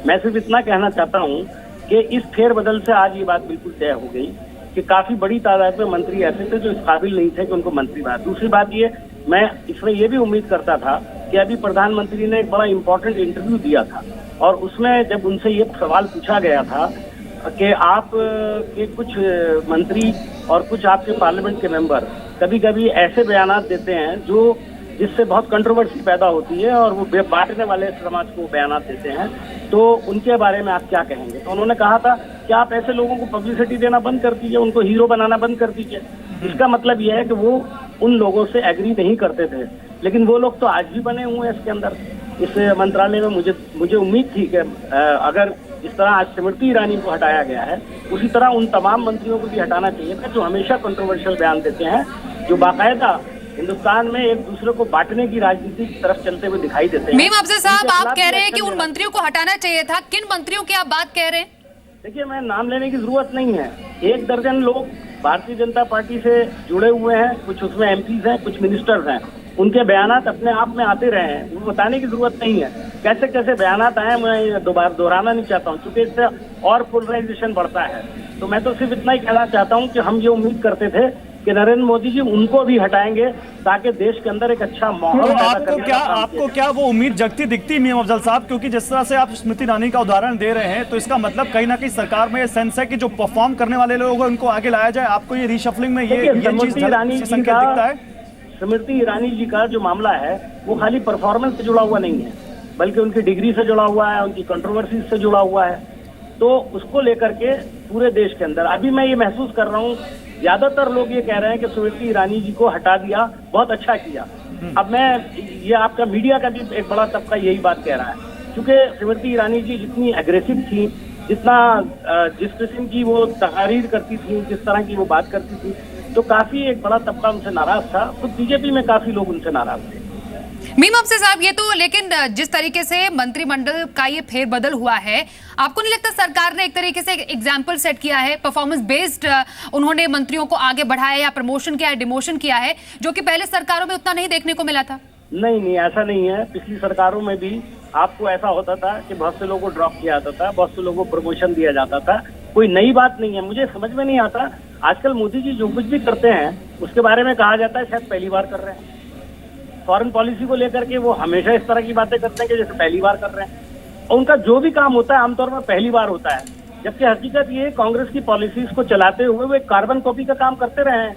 मैं सिर्फ इतना कहना चाहता हूँ कि इस फेरबदल से आज ये बात बिल्कुल तय हो गई कि काफी बड़ी तादाद में मंत्री ऐसे थे जो इस काबिल नहीं थे कि उनको मंत्री बना। दूसरी बात ये, मैं इसमें ये भी उम्मीद करता था कि अभी प्रधानमंत्री ने एक बड़ा इंपॉर्टेंट इंटरव्यू दिया था और उसमें जब उनसे ये सवाल पूछा गया था कि आप के कुछ मंत्री और कुछ आपके पार्लियामेंट के मेंबर कभी कभी ऐसे बयानात देते हैं जो जिससे बहुत कंट्रोवर्सी पैदा होती है और वो बांटने वाले समाज को बयानात देते हैं, तो उनके बारे में आप क्या कहेंगे? तो उन्होंने कहा था कि आप ऐसे लोगों को पब्लिसिटी देना बंद कर दीजिए, उनको हीरो बनाना बंद कर दीजिए। इसका मतलब यह है कि वो उन लोगों से एग्री नहीं करते थे, लेकिन वो लोग तो आज भी बने हुए हैं इसके अंदर, इस मंत्रालय में। मुझे उम्मीद थी कि अगर जिस तरह आज स्मृति ईरानी को हटाया गया है उसी तरह उन तमाम मंत्रियों को भी हटाना चाहिए था जो हमेशा कंट्रोवर्शियल बयान देते हैं, जो बाकायदा हिंदुस्तान में एक दूसरे को बांटने की राजनीति की तरफ चलते हुए दिखाई देते हैं। मीम अफजल साहब, आप कह रहे हैं कि उन मंत्रियों को हटाना चाहिए था, किन मंत्रियों की आप बात कह रहे हैं? देखिए, मैं नाम लेने की जरूरत नहीं है। 1 दर्जन लोग भारतीय जनता पार्टी से जुड़े हुए हैं, कुछ उसमें MPs हैं, कुछ मिनिस्टर्स हैं, उनके बयानात अपने आप में आते रहे हैं, वो बताने की जरूरत नहीं है कैसे कैसे बयानात आए। मैं दोबारा दोहराना नहीं चाहता हूँ क्योंकि इससे और पोलराइजेशन बढ़ता है। तो मैं तो सिर्फ इतना ही कहना चाहता हूँ कि हम ये उम्मीद करते थे कि नरेंद्र मोदी जी उनको भी हटाएंगे ताकि देश के अंदर एक अच्छा माहौल आपको क्या वो उम्मीद जगती दिखती मीम अफजल साहब? क्योंकि जिस तरह से आप स्मृति ईरानी का उदाहरण दे रहे हैं, तो इसका मतलब कहीं ना कहीं सरकार में ये सेंस है कि जो परफॉर्म करने वाले लोग हैं उनको आगे लाया जाए। आपको ये रीशफलिंग में ये चीज दिखता है? स्मृति ईरानी जी का जो मामला है वो खाली परफॉर्मेंस से जुड़ा हुआ नहीं है, बल्कि उनकी डिग्री से जुड़ा हुआ है, उनकी कंट्रोवर्सी से जुड़ा हुआ है। तो उसको लेकर के पूरे देश के अंदर अभी मैं ये महसूस कर रहा हूँ, ज्यादातर लोग ये कह रहे हैं कि स्मृति ईरानी जी को हटा दिया, बहुत अच्छा किया। अब ये आपका मीडिया का भी एक बड़ा तबका यही बात कह रहा है, क्योंकि स्मृति ईरानी जी जितनी एग्रेसिव थी, जिस किस्म की वो तकारीर करती थी, जिस तरह की वो बात करती थी, तो काफी एक बड़ा तबका उनसे नाराज था। खुद बीजेपी में काफी लोग उनसे नाराज थे। मीम अफजल साहब, ये तो लेकिन जिस तरीके से मंत्रिमंडल का ये फेरबदल हुआ है, आपको नहीं लगता सरकार ने एक तरीके से एग्जाम्पल सेट किया है, परफॉर्मेंस बेस्ड उन्होंने मंत्रियों को आगे बढ़ाया या प्रमोशन किया है, डिमोशन किया है, जो कि पहले सरकारों में उतना नहीं देखने को मिला था? नहीं, ऐसा नहीं है। पिछली सरकारों में भी आपको ऐसा होता था कि बहुत से लोगों को ड्रॉप किया जाता था, बहुत से लोगों को प्रमोशन दिया जाता था। कोई नई बात नहीं है। मुझे समझ में नहीं आता, आजकल मोदी जी जो कुछ भी करते हैं उसके बारे में कहा जाता है शायद पहली बार कर रहे हैं। फॉरेन पॉलिसी को लेकर के वो हमेशा इस तरह की बातें करते हैं कि जैसे पहली बार कर रहे हैं, और उनका जो भी काम होता है आमतौर पर पहली बार होता है। जबकि हकीकत ये कांग्रेस की पॉलिसीज को चलाते हुए वो एक कार्बन कॉपी का काम करते रहे हैं।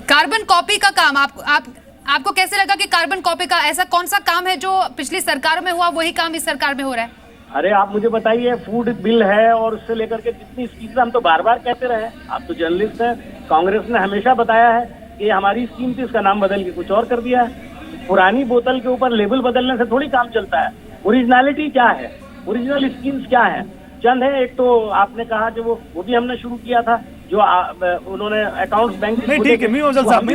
कार्बन कॉपी का काम आपको कैसे लगा कि कार्बन कॉपी का ऐसा कौन सा काम है जो पिछली सरकार में हुआ वही काम इस सरकार में हो रहा है? अरे आप मुझे बताइए, फूड बिल है और उससे लेकर के जितनी स्कीम हम तो बार बार कहते रहे, आप तो जर्नलिस्ट हैं। कांग्रेस ने हमेशा बताया है कि हमारी स्कीम थी, इसका नाम बदल के कुछ और कर दिया है। पुरानी बोतल के ऊपर लेबल बदलने से थोड़ी काम चलता है। ओरिजिनलिटी क्या है, ओरिजिनल स्कीम्स क्या है? चंद है, एक तो आपने कहा कि वो भी हमने शुरू किया था जो उन्होंने अकाउंट्स बैंक। नहीं ठीक है मीम अफजल साहब,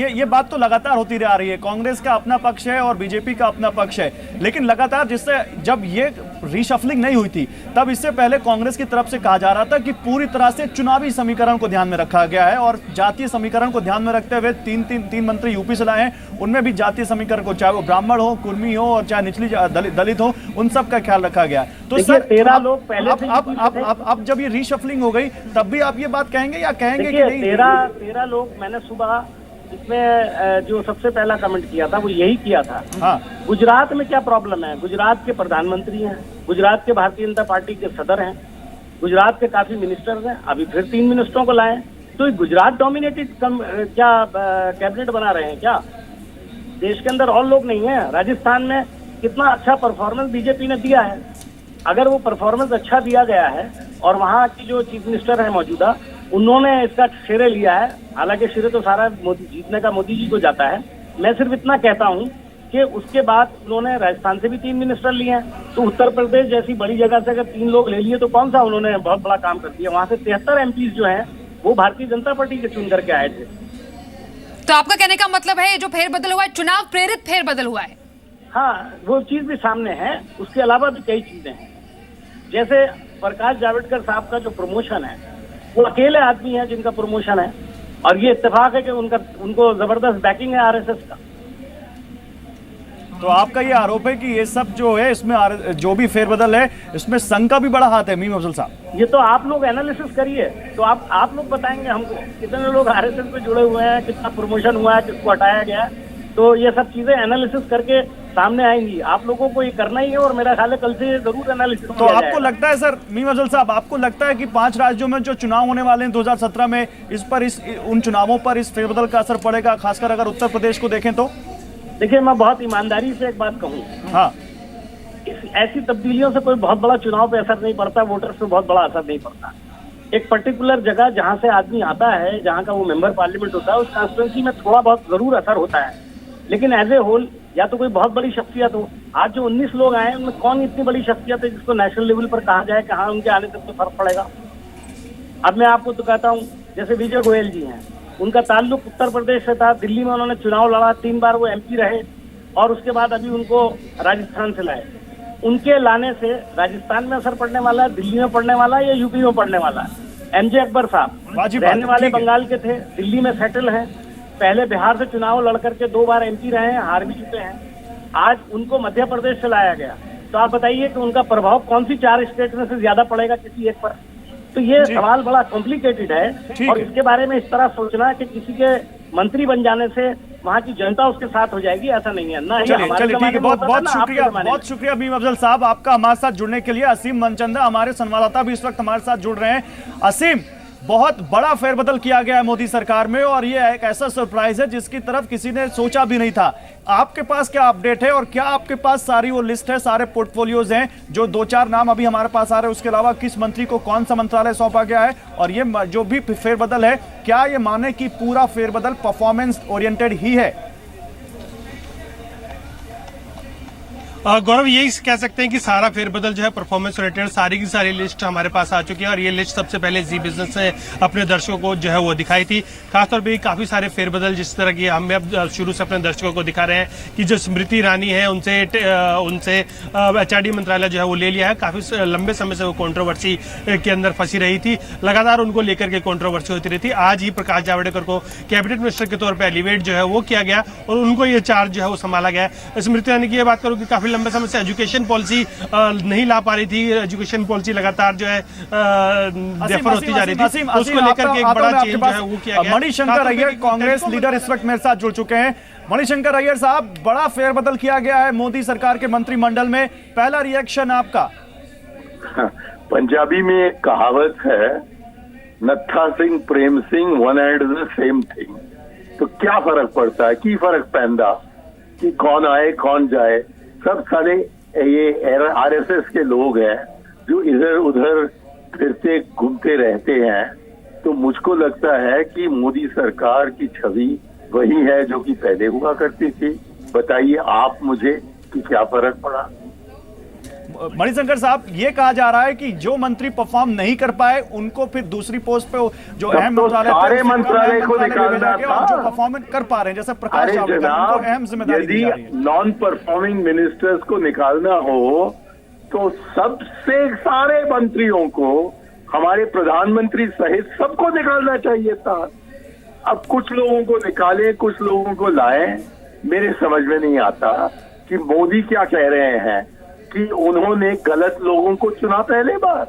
ये बात तो लगातार होती आ रही है। कांग्रेस का अपना पक्ष है और बीजेपी का अपना पक्ष है, लेकिन लगातार जिससे जब ये रीशफलिंग नहीं हुई थी तब इससे पहले कांग्रेस की तरफ से कहा जा रहा था कि पूरी तरह से चुनावी समीकरण को ध्यान में रखा गया है और जातीय समीकरण को ध्यान में रखते हुए तीन मंत्री यूपी से लाए हैं, उनमें भी जातीय समीकरण को, चाहे वो ब्राह्मण हो, कुर्मी हो और चाहे निचली दलित हो, उन सब का ख्याल रखा गया है। तो सर 13 लोग पहले अब जब ये रीशफलिंग हो गई तब भी आप ये बात कहेंगे या कहेंगे कि नहीं? 13 लोग मैंने सुबह इसमें जो सबसे पहला कमेंट किया था वो यही किया था। हाँ। गुजरात में क्या प्रॉब्लम है? गुजरात के प्रधानमंत्री हैं, गुजरात के भारतीय जनता पार्टी के सदर हैं, गुजरात के काफी मिनिस्टर्स हैं, अभी फिर 3 मिनिस्टरों को लाए। तो गुजरात डोमिनेटेड क्या कैबिनेट बना रहे हैं क्या? देश के अंदर और लोग नहीं है? राजस्थान में कितना अच्छा परफॉर्मेंस बीजेपी ने दिया है। अगर वो परफॉर्मेंस अच्छा दिया गया है और वहाँ की जो चीफ मिनिस्टर है मौजूदा, उन्होंने इसका श्रेय लिया है, हालांकि श्रेय तो सारा जीतने का मोदी जी को जाता है। मैं सिर्फ इतना कहता हूँ कि उसके बाद उन्होंने राजस्थान से भी 3 मिनिस्टर लिए हैं। तो उत्तर प्रदेश जैसी बड़ी जगह से अगर 3 लोग ले लिए तो कौन सा उन्होंने बहुत बड़ा काम कर दिया। वहाँ से 73 एमपी जो हैं वो भारतीय जनता पार्टी के चुन करके आए थे। तो आपका कहने का मतलब है जो फेरबदल हुआ है चुनाव प्रेरित फेरबदल हुआ है? हाँ, वो चीज भी सामने है। उसके अलावा भी कई चीजें हैं, जैसे प्रकाश जावड़ेकर साहब का जो प्रमोशन है, वो अकेले आदमी हैं जिनका प्रमोशन है और ये इत्तेफाक है कि उनको जबरदस्त बैकिंग है आरएसएस का। तो आपका ये आरोप है कि ये सब जो है इसमें जो भी फेरबदल है इसमें संघ का भी बड़ा हाथ है मीम अफजल साहब? ये तो आप लोग एनालिसिस करिए, तो आप लोग बताएंगे हमको कितने लोग आरएसएस में जुड़े हुए हैं, कितना प्रमोशन हुआ है, किसको हटाया गया है। तो ये सब चीजें एनालिसिस करके सामने आएंगी। आप लोगों को ये करना ही है और मेरा ख्याल है कल से जरूर एनालिसिस। तो आपको लगता है सर मीम अफजल साहब, आपको लगता है कि 5 राज्यों में जो चुनाव होने वाले हैं 2017 में, उन चुनावों पर इस फेरबदल का असर पड़ेगा, खासकर अगर उत्तर प्रदेश को देखें तो? देखिए, मैं बहुत ईमानदारी से एक बात कहूँ, हाँ, ऐसी तब्दीलियों से कोई बहुत बड़ा चुनाव पे असर नहीं पड़ता, वोटर्स पे बहुत बड़ा असर नहीं पड़ता। एक पर्टिकुलर जगह जहाँ से आदमी आता है, जहाँ का वो मेंबर पार्लियामेंट होता है, उस कॉन्स्टिट्यूंसी में थोड़ा बहुत जरूर असर होता है, लेकिन एज ए होल या तो कोई बहुत बड़ी शख्सियत हो। आज जो 19 लोग आए उनमें कौन इतनी बड़ी शख्सियत है जिसको नेशनल लेवल पर कहा जाए कि हाँ उनके आने से तो फर्क पड़ेगा? अब मैं आपको तो कहता हूँ, जैसे विजय गोयल जी हैं, उनका ताल्लुक उत्तर प्रदेश से था, दिल्ली में उन्होंने चुनाव लड़ा, 3 बार वो एमपी रहे और उसके बाद अभी उनको राजस्थान से लाए। उनके लाने से राजस्थान में असर पड़ने वाला है, दिल्ली में पड़ने वाला है या यूपी में पड़ने वाला है? एमजे अकबर साहब रहने वाले बंगाल के थे, दिल्ली में सेटल हैं, पहले बिहार से चुनाव लड़ करके 2 बार एमपी रहे हैं, हार भी चुके हैं। आज उनको मध्य प्रदेश से लाया गया, तो आप बताइए कि उनका प्रभाव कौन सी 4 स्टेट में से ज्यादा पड़ेगा किसी एक पर? तो ये सवाल बड़ा कॉम्प्लिकेटेड है और इसके बारे में इस तरह सोचना कि किसी के मंत्री बन जाने से वहाँ की जनता उसके साथ हो जाएगी, ऐसा नहीं है ना। चलिए ठीक है, बहुत शुक्रिया मीम अफजल साहब आपका हमारे साथ जुड़ने के लिए। असीम मनचंदा हमारे संवाददाता भी इस वक्त हमारे साथ जुड़ रहे हैं। असीम, बहुत बड़ा फेरबदल किया गया है मोदी सरकार में और ये एक ऐसा सरप्राइज है जिसकी तरफ किसी ने सोचा भी नहीं था। आपके पास क्या अपडेट है और क्या आपके पास सारी वो लिस्ट है, सारे पोर्टफोलियोज हैं, जो 2-4 नाम अभी हमारे पास आ रहे हैं, उसके अलावा किस मंत्री को कौन सा मंत्रालय सौंपा गया है? और ये जो भी फेरबदल है, क्या ये माने कि पूरा फेरबदल परफॉर्मेंस ओरिएंटेड ही है? गौरव, यही कह सकते हैं कि सारा फेरबदल जो है परफॉर्मेंस रिलेटेड, सारी की सारी लिस्ट हमारे पास आ चुकी है और ये लिस्ट सबसे पहले जी बिजनेस ने अपने दर्शकों को जो है वो दिखाई थी। खासतौर पे काफी सारे फेरबदल जिस तरह की हम अब शुरू से अपने दर्शकों को दिखा रहे हैं कि जो स्मृति ईरानी है उनसे HRD मंत्रालय जो है वो ले लिया है। काफी लंबे समय से वो कॉन्ट्रोवर्सी के अंदर फंसी रही थी, लगातार उनको लेकर के कॉन्ट्रोवर्सी होती रही थी। आज ही प्रकाश जावड़ेकर को कैबिनेट मिनिस्टर के तौर पर एलिवेट जो है वो किया गया और उनको ये चार्ज जो है वो संभाला गया है। स्मृति ईरानी की ये बात करूँ कि काफी लंबे समय से एजुकेशन पॉलिसी नहीं ला पा रही थी, एजुकेशन पॉलिसी लगातार जो है डेफर होती जा रही थी, उसको लेकर के एक बड़ा चेंज जो है वो किया गया। मणिशंकर अय्यर कांग्रेस लीडर इस वक्त मेरे साथ जुड़ चुके हैं। मणिशंकर अय्यर साहब, बड़ा फेरबदल किया गया है मोदी सरकार के मंत्रिमंडल में, पहला रिएक्शन आपका? पंजाबी में एक कहावत है, Nattha Singh Prem Singh one and the same thing. तो क्या फर्क पड़ता है, की फर्क पैदा कि कौन आए कौन जाए। सब सारे ये आरएसएस के लोग हैं जो इधर उधर फिरते घूमते रहते हैं। तो मुझको लगता है कि मोदी सरकार की छवि वही है जो कि पहले हुआ करती थी। बताइए आप मुझे कि क्या फर्क पड़ा। मणिशंकर साहब, ये कहा जा रहा है कि जो मंत्री परफॉर्म नहीं कर पाए उनको फिर दूसरी पोस्ट पे जो अहम मंत्रालय सारे मंत्रालय को निकालना था, जो परफॉर्मेंस कर पा रहे हैं जैसे प्रकाश जावड़ेकर, उनको अहम जिम्मेदारी दी जा रही है। नॉन परफॉर्मिंग मिनिस्टर्स को निकालना हो तो सबसे सारे मंत्रियों को, हमारे प्रधानमंत्री सहित सबको निकालना चाहिए था। अब कुछ लोगों को निकालें, कुछ लोगों को लाएं। मेरे समझ में नहीं आता कि मोदी क्या कह रहे हैं कि उन्होंने गलत लोगों को चुना पहले बार।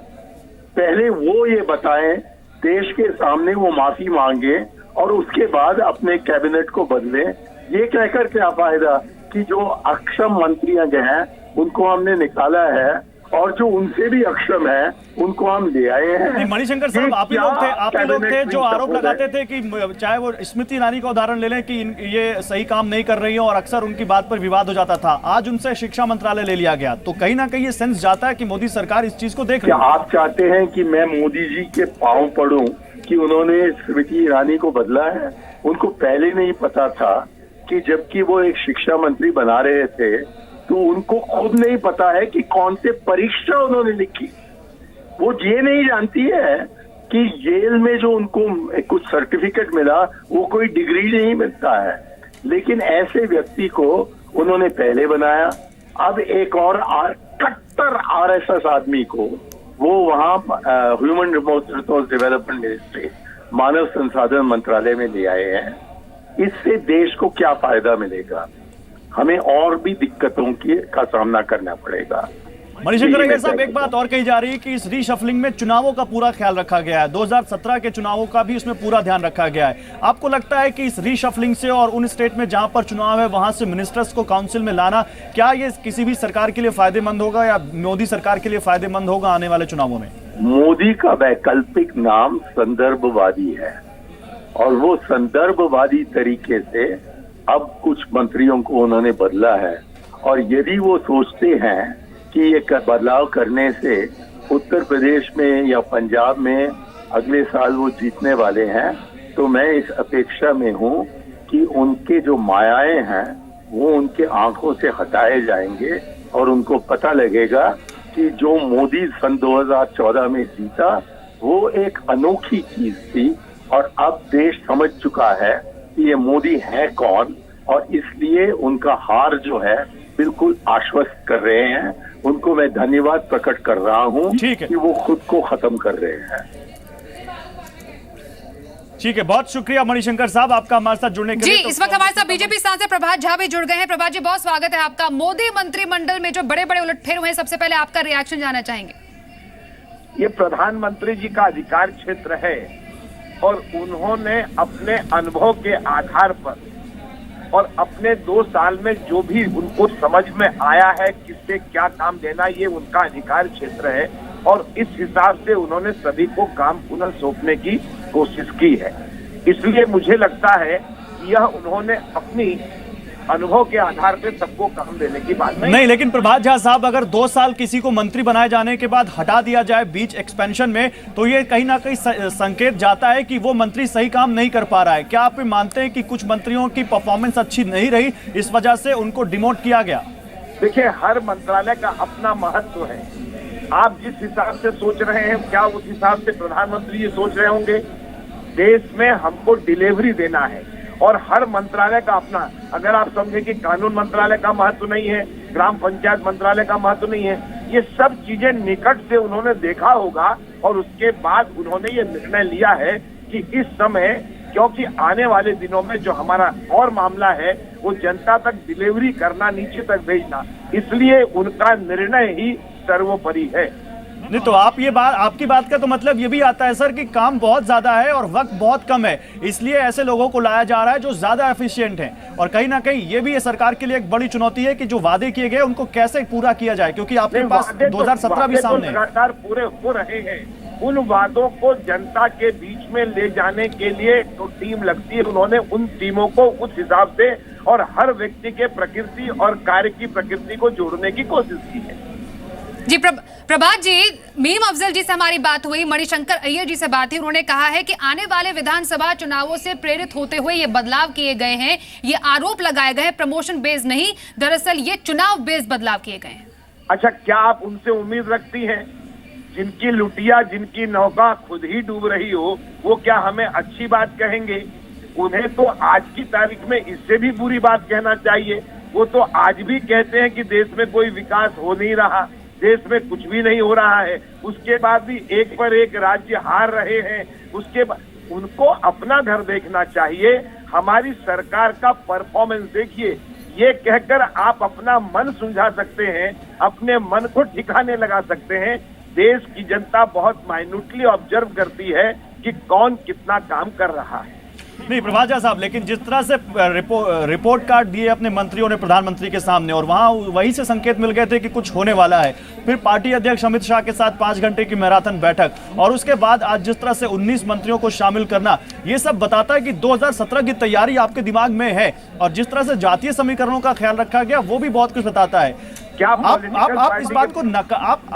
पहले वो ये बताएं, देश के सामने वो माफी मांगे और उसके बाद अपने कैबिनेट को बदलें। ये कहकर क्या फायदा कि जो अक्षम मंत्रियां हैं उनको हमने निकाला है और जो उनसे भी अक्षम है उनको हम ले आए हैं। मणिशंकर साहब, आप ही लोग थे जो आरोप लगाते थे कि चाहे वो स्मृति ईरानी का उदाहरण ले लें कि ये सही काम नहीं कर रही है और अक्सर उनकी बात पर विवाद हो जाता था। आज उनसे शिक्षा मंत्रालय ले लिया गया, तो कहीं ना कहीं ये सेंस जाता है कि मोदी सरकार इस चीज को देख रही है। आप चाहते हैं कि मैं मोदी जी के पांव पड़ूं कि उन्होंने स्मृति ईरानी को बदला है? उनको पहले नहीं पता था कि जबकि वो एक शिक्षा मंत्री बना रहे थे तो उनको खुद नहीं पता है कि कौन से परीक्षा उन्होंने लिखी। वो ये नहीं जानती है कि जेल में जो उनको कुछ सर्टिफिकेट मिला वो कोई डिग्री नहीं मिलता है। लेकिन ऐसे व्यक्ति को उन्होंने पहले बनाया। अब एक और कट्टर आरएसएस आदमी को वो वहां ह्यूमन रिसोर्स डेवलपमेंट मिनिस्ट्री, मानव संसाधन मंत्रालय में ले आए हैं। इससे देश को क्या फायदा मिलेगा? हमें और भी दिक्कतों का सामना करना पड़ेगा। मणिशंकर अय्यर साहब, एक बात और कही जा रही है कि इस रीशफलिंग में चुनावों का पूरा ख्याल रखा गया है, 2017 के चुनावों का भी इसमें पूरा ध्यान रखा गया है। आपको लगता है कि इस रीशफलिंग से और उन स्टेट में जहां पर चुनाव है वहां से मिनिस्टर्स को काउंसिल में लाना, क्या ये किसी भी सरकार के लिए फायदेमंद होगा या मोदी सरकार के लिए फायदेमंद होगा आने वाले चुनावों में? मोदी का वैकल्पिक नाम संदर्भवादी है और वो संदर्भवादी तरीके से अब कुछ मंत्रियों को उन्होंने बदला है। और यदि वो सोचते हैं कि ये बदलाव करने से उत्तर प्रदेश में या पंजाब में अगले साल वो जीतने वाले हैं, तो मैं इस अपेक्षा में हूं कि उनके जो मायाएं हैं वो उनके आंखों से हटाए जाएंगे और उनको पता लगेगा कि जो मोदी सन 2014 में जीता वो एक अनोखी चीज थी और अब देश समझ चुका है कि ये मोदी है कौन, और इसलिए उनका हार जो है बिल्कुल आश्वस्त कर रहे हैं। उनको मैं धन्यवाद प्रकट कर रहा हूं कि वो खुद को खत्म कर रहे हैं। ठीक है, बहुत शुक्रिया मणिशंकर साहब आपका हमारे साथ जुड़ने के लिए। जी, इस वक्त हमारे साथ बीजेपी सांसद प्रभात झा भी जुड़ गए हैं। प्रभात जी, बहुत स्वागत है आपका। मोदी मंत्रिमंडल में जो बड़े बड़े उलटफेर हुए, सबसे पहले आपका रिएक्शन जानना चाहेंगे। ये प्रधानमंत्री जी का अधिकार क्षेत्र है और उन्होंने अपने अनुभव के आधार पर और अपने 2 साल में जो भी उनको समझ में आया है किससे क्या काम देना, ये उनका अधिकार क्षेत्र है और इस हिसाब से उन्होंने सभी को काम पुनः सौंपने की कोशिश की है। इसलिए मुझे लगता है कि यह उन्होंने अपनी अनुभव के आधार पे सबको काम देने की बात नहीं। लेकिन प्रभात झा साहब, अगर 2 साल किसी को मंत्री बनाए जाने के बाद हटा दिया जाए बीच एक्सपेंशन में, तो ये कहीं ना कहीं संकेत जाता है कि वो मंत्री सही काम नहीं कर पा रहा है। क्या आप मानते हैं कि कुछ मंत्रियों की परफॉर्मेंस अच्छी नहीं रही, इस वजह से उनको डिमोट किया गया? देखिए, हर मंत्रालय का अपना महत्व है। आप जिस हिसाब से सोच रहे हैं, क्या उस हिसाब से प्रधानमंत्री ये सोच रहे होंगे? देश में हमको डिलीवरी देना है और हर मंत्रालय का अपना, अगर आप समझें कि कानून मंत्रालय का महत्व नहीं है, ग्राम पंचायत मंत्रालय का महत्व नहीं है, ये सब चीजें निकट से उन्होंने देखा होगा और उसके बाद उन्होंने ये निर्णय लिया है कि इस समय, क्योंकि आने वाले दिनों में जो हमारा और मामला है वो जनता तक डिलीवरी करना, नीचे तक भेजना, इसलिए उनका निर्णय ही सर्वोपरि है। नहीं तो आपकी बात का तो मतलब ये भी आता है सर कि काम बहुत ज्यादा है और वक्त बहुत कम है, इसलिए ऐसे लोगों को लाया जा रहा है जो ज्यादा एफिशिएंट हैं। और कहीं ना कहीं ये भी ये सरकार के लिए एक बड़ी चुनौती है कि जो वादे किए गए उनको कैसे पूरा किया जाए, क्योंकि आपके पास 2017 भी सामने है। लगातार पूरे हो रहे हैं, उन वादों को जनता के बीच में ले जाने के लिए जो टीम लगती है, उन्होंने उन टीमों को उस हिसाब से और हर व्यक्ति के प्रकृति और कार्य की प्रकृति को जोड़ने की कोशिश की है। जी प्रभात जी, मीम अफजल जी से हमारी बात हुई, मणिशंकर अय्यर जी से बात हुई। उन्होंने कहा है कि आने वाले विधानसभा चुनावों से प्रेरित होते हुए ये बदलाव किए गए हैं, ये आरोप लगाए गए हैं, प्रमोशन बेस्ड नहीं, दरअसल ये चुनाव बेस्ड बदलाव किए गए हैं। अच्छा, क्या आप उनसे उम्मीद रखती हैं जिनकी लुटिया, जिनकी नौका खुद ही डूब रही हो, वो क्या हमें अच्छी बात कहेंगे? उन्हें तो आज की तारीख में इससे भी बुरी बात कहना चाहिए। वो तो आज भी कहते हैं कि देश में कोई विकास हो नहीं रहा, देश में कुछ भी नहीं हो रहा है, उसके बाद भी एक पर एक राज्य हार रहे हैं। उसके बाद उनको अपना घर देखना चाहिए, हमारी सरकार का परफॉर्मेंस देखिए। ये कहकर आप अपना मन सुलझा सकते हैं, अपने मन को ठिकाने लगा सकते हैं। देश की जनता बहुत माइन्यूटली ऑब्जर्व करती है कि कौन कितना काम कर रहा है। नहीं प्रभात झा साहब, लेकिन जिस तरह से रिपोर्ट कार्ड दिए अपने मंत्रियों ने प्रधानमंत्री के सामने और वहां वहीं से संकेत मिल गए थे कि कुछ होने वाला है, फिर पार्टी अध्यक्ष अमित शाह के साथ 5 घंटे की मैराथन बैठक और उसके बाद आज जिस तरह से 19 मंत्रियों को शामिल करना, ये सब बताता है कि 2017 की तैयारी आपके दिमाग में है। और जिस तरह से जातीय समीकरणों का ख्याल रखा गया वो भी बहुत कुछ बताता है। क्या आप इस बात को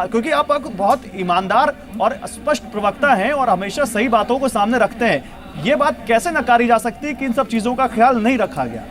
क्योंकि आप बहुत ईमानदार और स्पष्ट प्रवक्ता हैं और हमेशा सही बातों को सामने रखते हैं, ये बात कैसे नकारी जा सकती है कि इन सब चीजों का ख्याल नहीं रखा गया?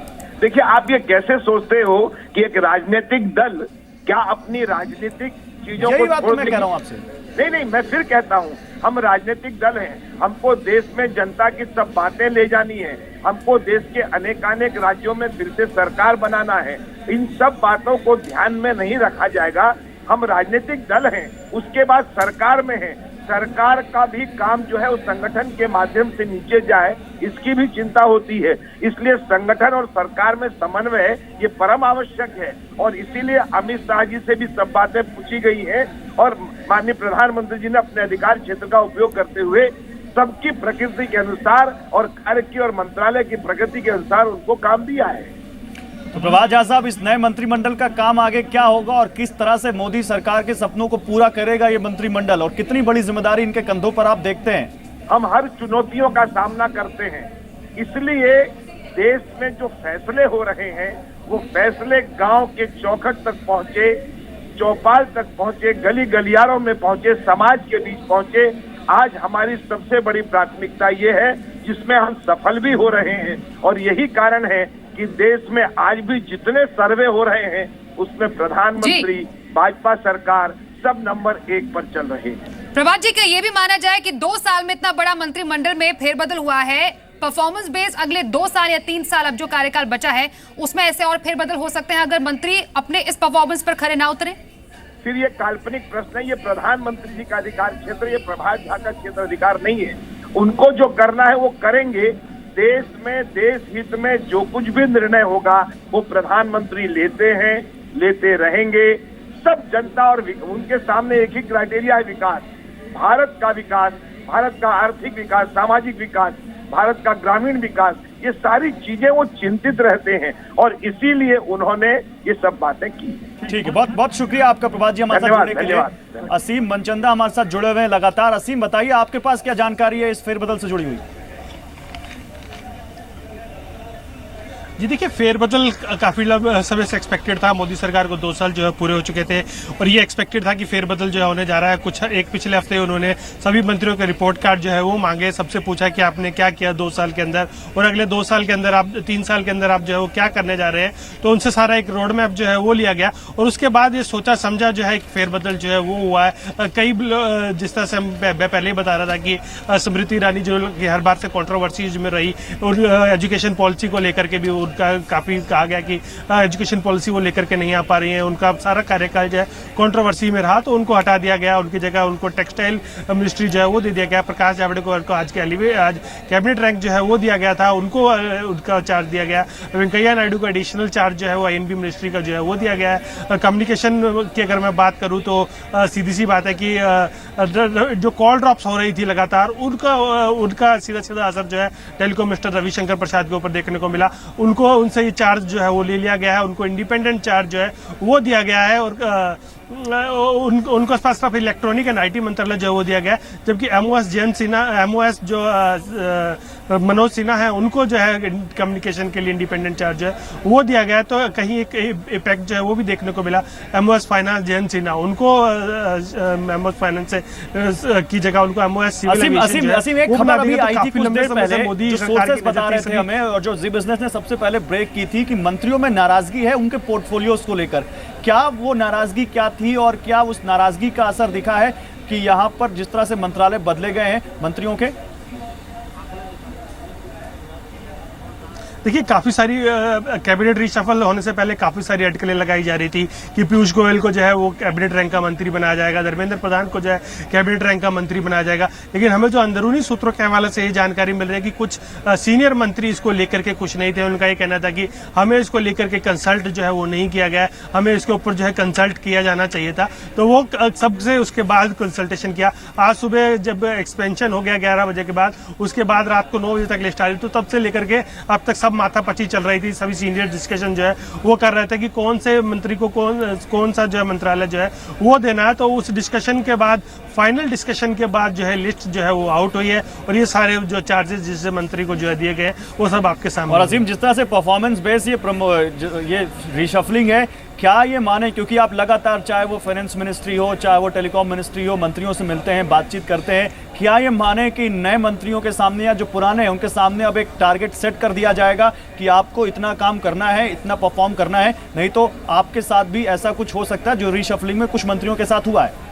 देखिए, आप ये कैसे सोचते हो कि एक राजनीतिक दल क्या अपनी राजनीतिक चीजों को, यही बात तो मैं कह रहा हूं आपसे। नहीं, मैं फिर कहता हूं, हम राजनीतिक दल हैं, हमको देश में जनता की सब बातें ले जानी है, हमको देश के अनेकानेक राज्यों में फिर से सरकार बनाना है। इन सब बातों को ध्यान में नहीं रखा जाएगा। हम राजनीतिक दल हैं, उसके बाद सरकार में हैं, सरकार का भी काम जो है उस संगठन के माध्यम से नीचे जाए, इसकी भी चिंता होती है। इसलिए संगठन और सरकार में समन्वय ये परम आवश्यक है और इसीलिए अमित शाह जी से भी सब बातें पूछी गई हैं और माननीय प्रधानमंत्री जी ने अपने अधिकार क्षेत्र का उपयोग करते हुए सबकी प्रकृति के अनुसार और कार्य की और मंत्रालय की प्रकृति के अनुसार उनको काम दिया है। तो प्रभात झा साहब, इस नए मंत्रिमंडल का काम आगे क्या होगा और किस तरह से मोदी सरकार के सपनों को पूरा करेगा ये मंत्रिमंडल और कितनी बड़ी जिम्मेदारी इनके कंधों पर आप देखते हैं? हम हर चुनौतियों का सामना करते हैं, इसलिए देश में जो फैसले हो रहे हैं वो फैसले गांव के चौखट तक पहुंचे, चौपाल तक पहुंचे, गली गलियारों में पहुंचे, समाज के बीच पहुंचे। आज हमारी सबसे बड़ी प्राथमिकता ये है जिसमें हम सफल भी हो रहे हैं और यही कारण है कि देश में आज भी जितने सर्वे हो रहे हैं उसमें प्रधानमंत्री, भाजपा सरकार सब नंबर 1 पर चल रहे हैं। प्रभात जी, क्या ये भी माना जाए कि 2 साल में इतना बड़ा मंत्रिमंडल में फेरबदल हुआ है, परफॉर्मेंस बेस अगले 2 साल या 3 साल अब जो कार्यकाल बचा है उसमें ऐसे और फेरबदल हो सकते हैं अगर मंत्री अपने इस परफॉर्मेंस पर खरे ना उतरे? फिर ये काल्पनिक प्रश्न है, ये प्रधानमंत्री जी का अधिकार क्षेत्र, ये प्रभात झा का क्षेत्र अधिकार नहीं है। उनको जो करना है वो करेंगे। देश में देश हित में जो कुछ भी निर्णय होगा वो प्रधानमंत्री लेते हैं, लेते रहेंगे। सब जनता और उनके सामने एक ही क्राइटेरिया है, विकास, भारत का विकास, भारत का आर्थिक विकास, सामाजिक विकास, भारत का ग्रामीण विकास, ये सारी चीजें वो चिंतित रहते हैं और इसीलिए उन्होंने ये सब बातें की। ठीक है, बहुत बहुत शुक्रिया आपका प्रभात जी हमारे साथ जुड़ने के लिए। असीम मनचंदा हमारे साथ जुड़े हुए हैं लगातार। असीम, बताइए आपके पास क्या जानकारी है इस फेरबदल से जुड़ी हुई? जी देखिए, फेरबदल काफ़ी समय से एक्सपेक्टेड था। मोदी सरकार को 2 साल जो है पूरे हो चुके थे और ये एक्सपेक्टेड था कि फेरबदल जो है होने जा रहा है। एक पिछले हफ्ते उन्होंने सभी मंत्रियों के रिपोर्ट कार्ड जो है वो मांगे, सबसे पूछा कि आपने क्या किया 2 साल के अंदर और अगले 2 साल के अंदर आप 3 साल के अंदर आप जो है वो क्या करने जा रहे हैं। तो उनसे सारा एक रोड मैप जो है वो लिया गया और उसके बाद ये सोचा समझा जो है एक फेरबदल जो है वो हुआ है। कई जिस तरह से मैं पहले ही बता रहा था कि स्मृति ईरानी जो कि हर बार से कॉन्ट्रोवर्सीज में रही और एजुकेशन पॉलिसी को लेकर के भी उनका काफ़ी कहा गया कि एजुकेशन पॉलिसी वो लेकर के नहीं आ पा रही हैं, उनका सारा कार्यकाल जो है कंट्रोवर्सी में रहा, तो उनको हटा दिया गया, उनकी जगह उनको टेक्सटाइल मिनिस्ट्री जो है वो दे दिया गया। प्रकाश जावड़ेकर को आज कैबिनेट रैंक जो है वो दिया गया था, उनको उनका चार्ज दिया गया। वेंकैया नायडू को एडिशनल चार्ज जो है वो INB मिनिस्ट्री का जो है वो दिया गया है। कम्युनिकेशन की अगर मैं बात करूँ तो सीधी सी बात है कि जो कॉल ड्रॉप्स हो रही थी लगातार, उनका सीधा असर जो है टेलीकॉम मिनिस्टर रविशंकर प्रसाद के ऊपर देखने को मिला। उनसे ये चार्ज जो है वो ले लिया गया है, उनको इंडिपेंडेंट चार्ज जो है वो दिया गया है, और उनको पास सिर्फ इलेक्ट्रॉनिक एंड IT मंत्रालय जो है वो दिया गया है। जबकि MOS जो मनोज सिन्हा है, उनको जो है कम्युनिकेशन के लिए इंडिपेंडेंट चार्ज जो है वो दिया गया है। तो कहीं एक इफेक्ट जो है वो भी देखने को मिला। MOS फाइनेंस जयंत सिन्हा, उनको MOS फाइनेंस की जगह उनको MOS सिविल असीम एक खबर अभी आई थी कुछ देर पहले, मोदी सोर्सेस बता रहे थे हमें, और जो जी बिजनेस ने सबसे पहले ब्रेक की थी कि मंत्रियों में नाराजगी है उनके पोर्टफोलियोज को लेकर। क्या वो नाराजगी क्या थी और क्या उस नाराजगी का असर दिखा है कि यहाँ पर जिस तरह से मंत्रालय बदले गए हैं मंत्रियों के? देखिए, काफ़ी सारी कैबिनेट रिशफल होने से पहले काफ़ी सारी अटकलें लगाई जा रही थी कि पीयूष गोयल को जो है वो कैबिनेट रैंक का मंत्री बनाया जाएगा, धर्मेंद्र प्रधान को जो है कैबिनेट रैंक का मंत्री बनाया जाएगा। लेकिन हमें जो अंदरूनी सूत्रों के हवाले से ये जानकारी मिल रही है कि कुछ सीनियर मंत्री इसको लेकर के खुश नहीं थे। उनका ये कहना था कि हमें इसको लेकर के कंसल्ट जो है वो नहीं किया गया, हमें इसके ऊपर जो है कंसल्ट किया जाना चाहिए था। तो वो सबसे उसके बाद कंसल्टेशन किया। आज सुबह जब एक्सपेंशन हो गया 11 बजे के बाद, उसके बाद रात को 9 बजे तक लिस्ट आ रही, तो तब से लेकर के अब तक सब माथापच्ची चल रही थी। सभी सीनियर डिस्कशन जो है वो कर रहे थे कि कौन से मंत्री को कौन सा जो है मंत्रालय जो है वो देना है। तो उस डिस्कशन के बाद, फाइनल डिस्कशन के बाद जो है लिस्ट जो है वो आउट हुई है, और ये सारे जो चार्जेस जिससे मंत्री को जो है दिए गए वो सब आपके सामने। और असीम, जिस तरह से परफॉर्मेंस बेस ये रिशफलिंग है, क्या ये माने, क्योंकि आप लगातार चाहे वो फाइनेंस मिनिस्ट्री हो चाहे वो टेलीकॉम मिनिस्ट्री हो, मंत्रियों से मिलते हैं, बातचीत करते हैं, क्या ये माने कि नए मंत्रियों के सामने या जो पुराने हैं उनके सामने अब एक टारगेट सेट कर दिया जाएगा कि आपको इतना काम करना है, इतना परफॉर्म करना है, नहीं तो आपके साथ भी ऐसा कुछ हो सकता है जो रिशफलिंग में कुछ मंत्रियों के साथ हुआ है?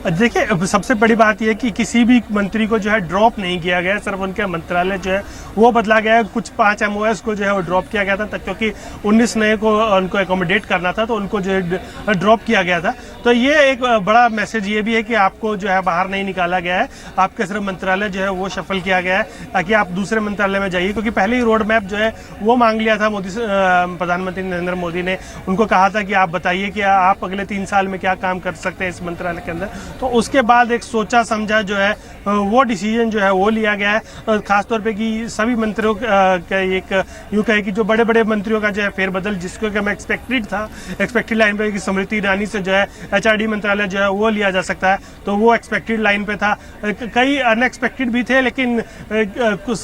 देखिए, सबसे बड़ी बात यह है कि किसी भी मंत्री को जो है ड्रॉप नहीं किया गया, सिर्फ उनके मंत्रालय जो है वो बदला गया है। कुछ 5 MOS को जो है वो ड्रॉप किया गया था, क्योंकि 19 नए को उनको एकोमोडेट करना था, तो उनको जो है ड्रॉप किया गया था। तो ये एक बड़ा मैसेज ये भी है कि आपको जो है बाहर नहीं निकाला गया है, आपके सिर्फ मंत्रालय जो है वो शफल किया गया है ताकि आप दूसरे मंत्रालय में जाइए। क्योंकि पहले ही रोड मैप जो है वो मांग लिया था प्रधानमंत्री नरेंद्र मोदी ने। उनको कहा था कि आप बताइए कि आप अगले 3 साल में क्या काम कर सकते हैं इस मंत्रालय के अंदर। तो उसके बाद एक सोचा समझा जो है वो डिसीजन जो है वो लिया गया है। खासतौर पे कि सभी मंत्रियों का एक यूँ कहे कि जो बड़े बड़े मंत्रियों का जो है फेरबदल, जिसको कि हमें एक्सपेक्टेड लाइन पे कि स्मृति ईरानी से जो है HRD मंत्रालय जो है वो लिया जा सकता है, तो वो एक्सपेक्टेड लाइन पे था। कई अनएक्सपेक्टेड भी थे, लेकिन कुछ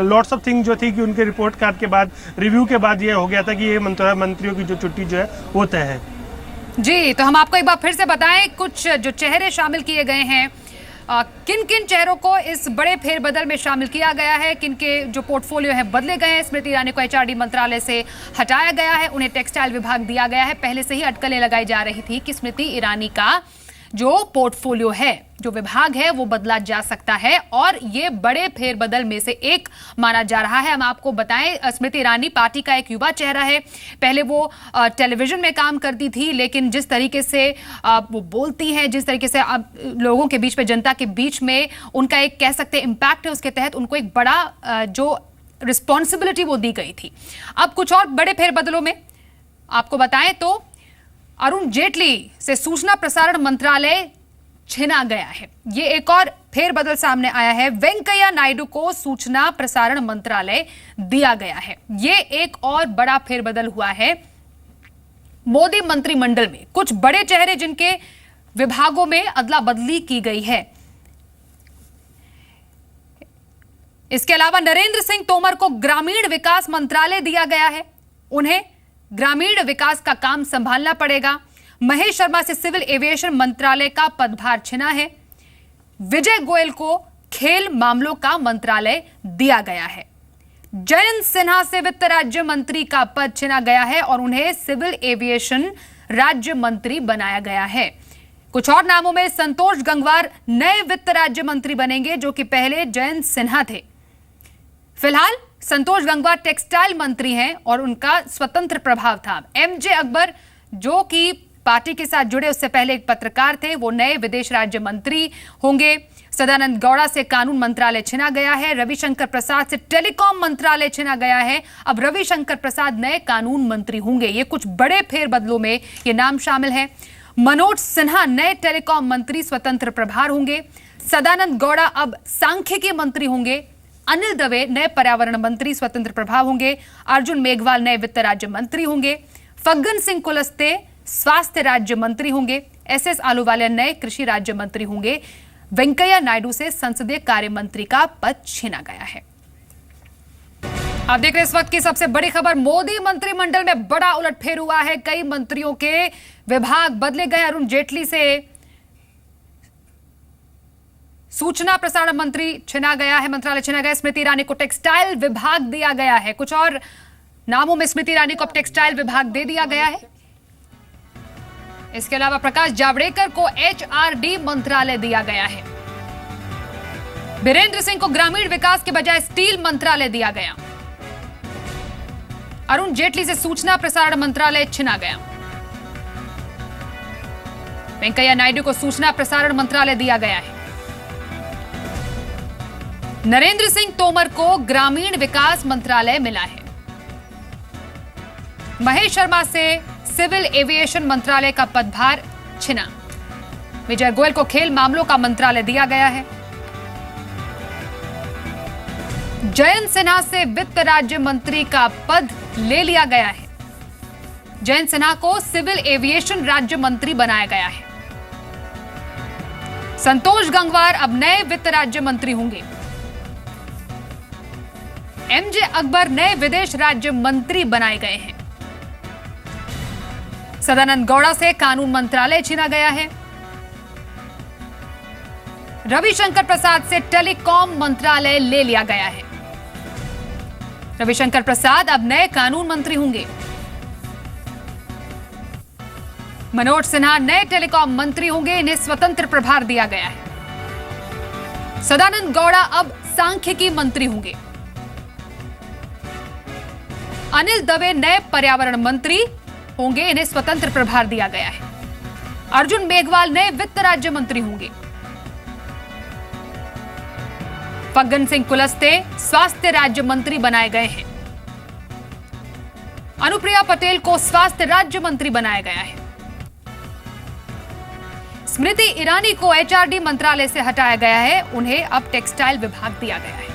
लॉट्स ऑफ थिंग जो थी कि उनके रिपोर्ट कार्ड के बाद, रिव्यू के बाद ये हो गया था कि ये मंत्रियों की जो छुट्टी जो है वो तय है। जी, तो हम आपको एक बार फिर से बताएं कुछ जो चेहरे शामिल किए गए हैं, किन किन चेहरों को इस बड़े फेरबदल में शामिल किया गया है, किन के जो पोर्टफोलियो है बदले गए हैं। स्मृति ईरानी को HRD मंत्रालय से हटाया गया है, उन्हें टेक्सटाइल विभाग दिया गया है। पहले से ही अटकलें लगाई जा रही थी कि स्मृति ईरानी का जो पोर्टफोलियो है, जो विभाग है, वो बदला जा सकता है, और ये बड़े फेरबदल में से एक माना जा रहा है। हम आपको बताएं, स्मृति ईरानी पार्टी का एक युवा चेहरा है। पहले वो टेलीविजन में काम करती थी, लेकिन जिस तरीके से वो बोलती हैं, जिस तरीके से अब लोगों के बीच में, जनता के बीच में उनका एक कह सकते हैं इम्पैक्ट है, उसके तहत उनको एक बड़ा जो रिस्पॉन्सिबिलिटी वो दी गई थी। अब कुछ और बड़े फेरबदलों में आपको बताएं तो अरुण जेटली से सूचना प्रसारण मंत्रालय छिना गया है। ये एक और फेरबदल सामने आया है। वेंकैया नायडू को सूचना प्रसारण मंत्रालय दिया गया है। ये एक और बड़ा फेरबदल हुआ है मोदी मंत्रिमंडल में। कुछ बड़े चेहरे जिनके विभागों में अदला बदली की गई है। इसके अलावा नरेंद्र सिंह तोमर को ग्रामीण विकास मंत्रालय दिया गया है, उन्हें ग्रामीण विकास का काम संभालना पड़ेगा। महेश शर्मा से सिविल एविएशन मंत्रालय का पदभार छिना है। विजय गोयल को खेल मामलों का मंत्रालय दिया गया है। जयंत सिन्हा से वित्त राज्य मंत्री का पद छिना गया है और उन्हें सिविल एविएशन राज्य मंत्री बनाया गया है। कुछ और नामों में संतोष गंगवार नए वित्त राज्य मंत्री बनेंगे, जो कि पहले जयंत सिन्हा थे। फिलहाल संतोष गंगवार टेक्सटाइल मंत्री हैं और उनका स्वतंत्र प्रभाव था। एमजे अकबर जो कि पार्टी के साथ जुड़े उससे पहले एक पत्रकार थे, वो नए विदेश राज्य मंत्री होंगे। सदानंद गौड़ा से कानून मंत्रालय छिना गया है। रविशंकर प्रसाद से टेलीकॉम मंत्रालय छिना गया है। अब रविशंकर प्रसाद नए कानून मंत्री होंगे। ये कुछ बड़े फेरबदलों में ये नाम शामिल है। मनोज सिन्हा नए टेलीकॉम मंत्री स्वतंत्र प्रभार होंगे। सदानंद गौड़ा अब सांख्यिकी मंत्री होंगे। अनिल दवे नए पर्यावरण मंत्री स्वतंत्र प्रभार होंगे। अर्जुन मेघवाल नए वित्त राज्य मंत्री होंगे। फग्गन सिंह कुलस्ते स्वास्थ्य राज्य मंत्री होंगे। एसएस आलूवालिया नए कृषि राज्य मंत्री होंगे। वेंकैया नायडू से संसदीय कार्य मंत्री का पद छीना गया है। आप देख रहे हैं इस वक्त की सबसे बड़ी खबर, मोदी मंत्रिमंडल में बड़ा उलटफेर हुआ है। कई मंत्रियों के विभाग बदले गए। अरुण जेटली से सूचना प्रसारण मंत्री छिना गया है, मंत्रालय छिना गया। स्मृति ईरानी को टेक्सटाइल विभाग दिया गया है। कुछ और नामों में स्मृति ईरानी को अब टेक्सटाइल विभाग दे दिया गया है। इसके अलावा प्रकाश जावड़ेकर को एचआरडी मंत्रालय दिया गया है। बीरेंद्र सिंह को ग्रामीण विकास के बजाय स्टील मंत्रालय दिया गया। अरुण जेटली से सूचना प्रसारण मंत्रालय छिना गया। वेंकैया नायडू को सूचना प्रसारण मंत्रालय दिया गया है। नरेंद्र सिंह तोमर को ग्रामीण विकास मंत्रालय मिला है। महेश शर्मा से सिविल एविएशन मंत्रालय का पदभार छिना। विजय गोयल को खेल मामलों का मंत्रालय दिया गया है। जयंत सिन्हा से वित्त राज्य मंत्री का पद ले लिया गया है। जयंत सिन्हा को सिविल एविएशन राज्य मंत्री बनाया गया है। संतोष गंगवार अब नए वित्त राज्य मंत्री होंगे। एमजे अकबर नए विदेश राज्य मंत्री बनाए गए हैं। सदानंद गौड़ा से कानून मंत्रालय छीना गया है। रविशंकर प्रसाद से टेलीकॉम मंत्रालय ले लिया गया है। रविशंकर प्रसाद अब नए कानून मंत्री होंगे। मनोज सिन्हा नए टेलीकॉम मंत्री होंगे। इन्हें स्वतंत्र प्रभार दिया गया है। सदानंद गौड़ा अब सांख्यिकी मंत्री होंगे। अनिल दवे नए पर्यावरण मंत्री होंगे। इन्हें स्वतंत्र प्रभार दिया गया है। अर्जुन मेघवाल नए वित्त राज्य मंत्री होंगे। फग्गन सिंह कुलस्ते स्वास्थ्य राज्य मंत्री बनाए गए हैं। अनुप्रिया पटेल को स्वास्थ्य राज्य मंत्री बनाया गया है। स्मृति ईरानी को एचआरडी मंत्रालय से हटाया गया है। उन्हें अब टेक्सटाइल विभाग दिया गया है।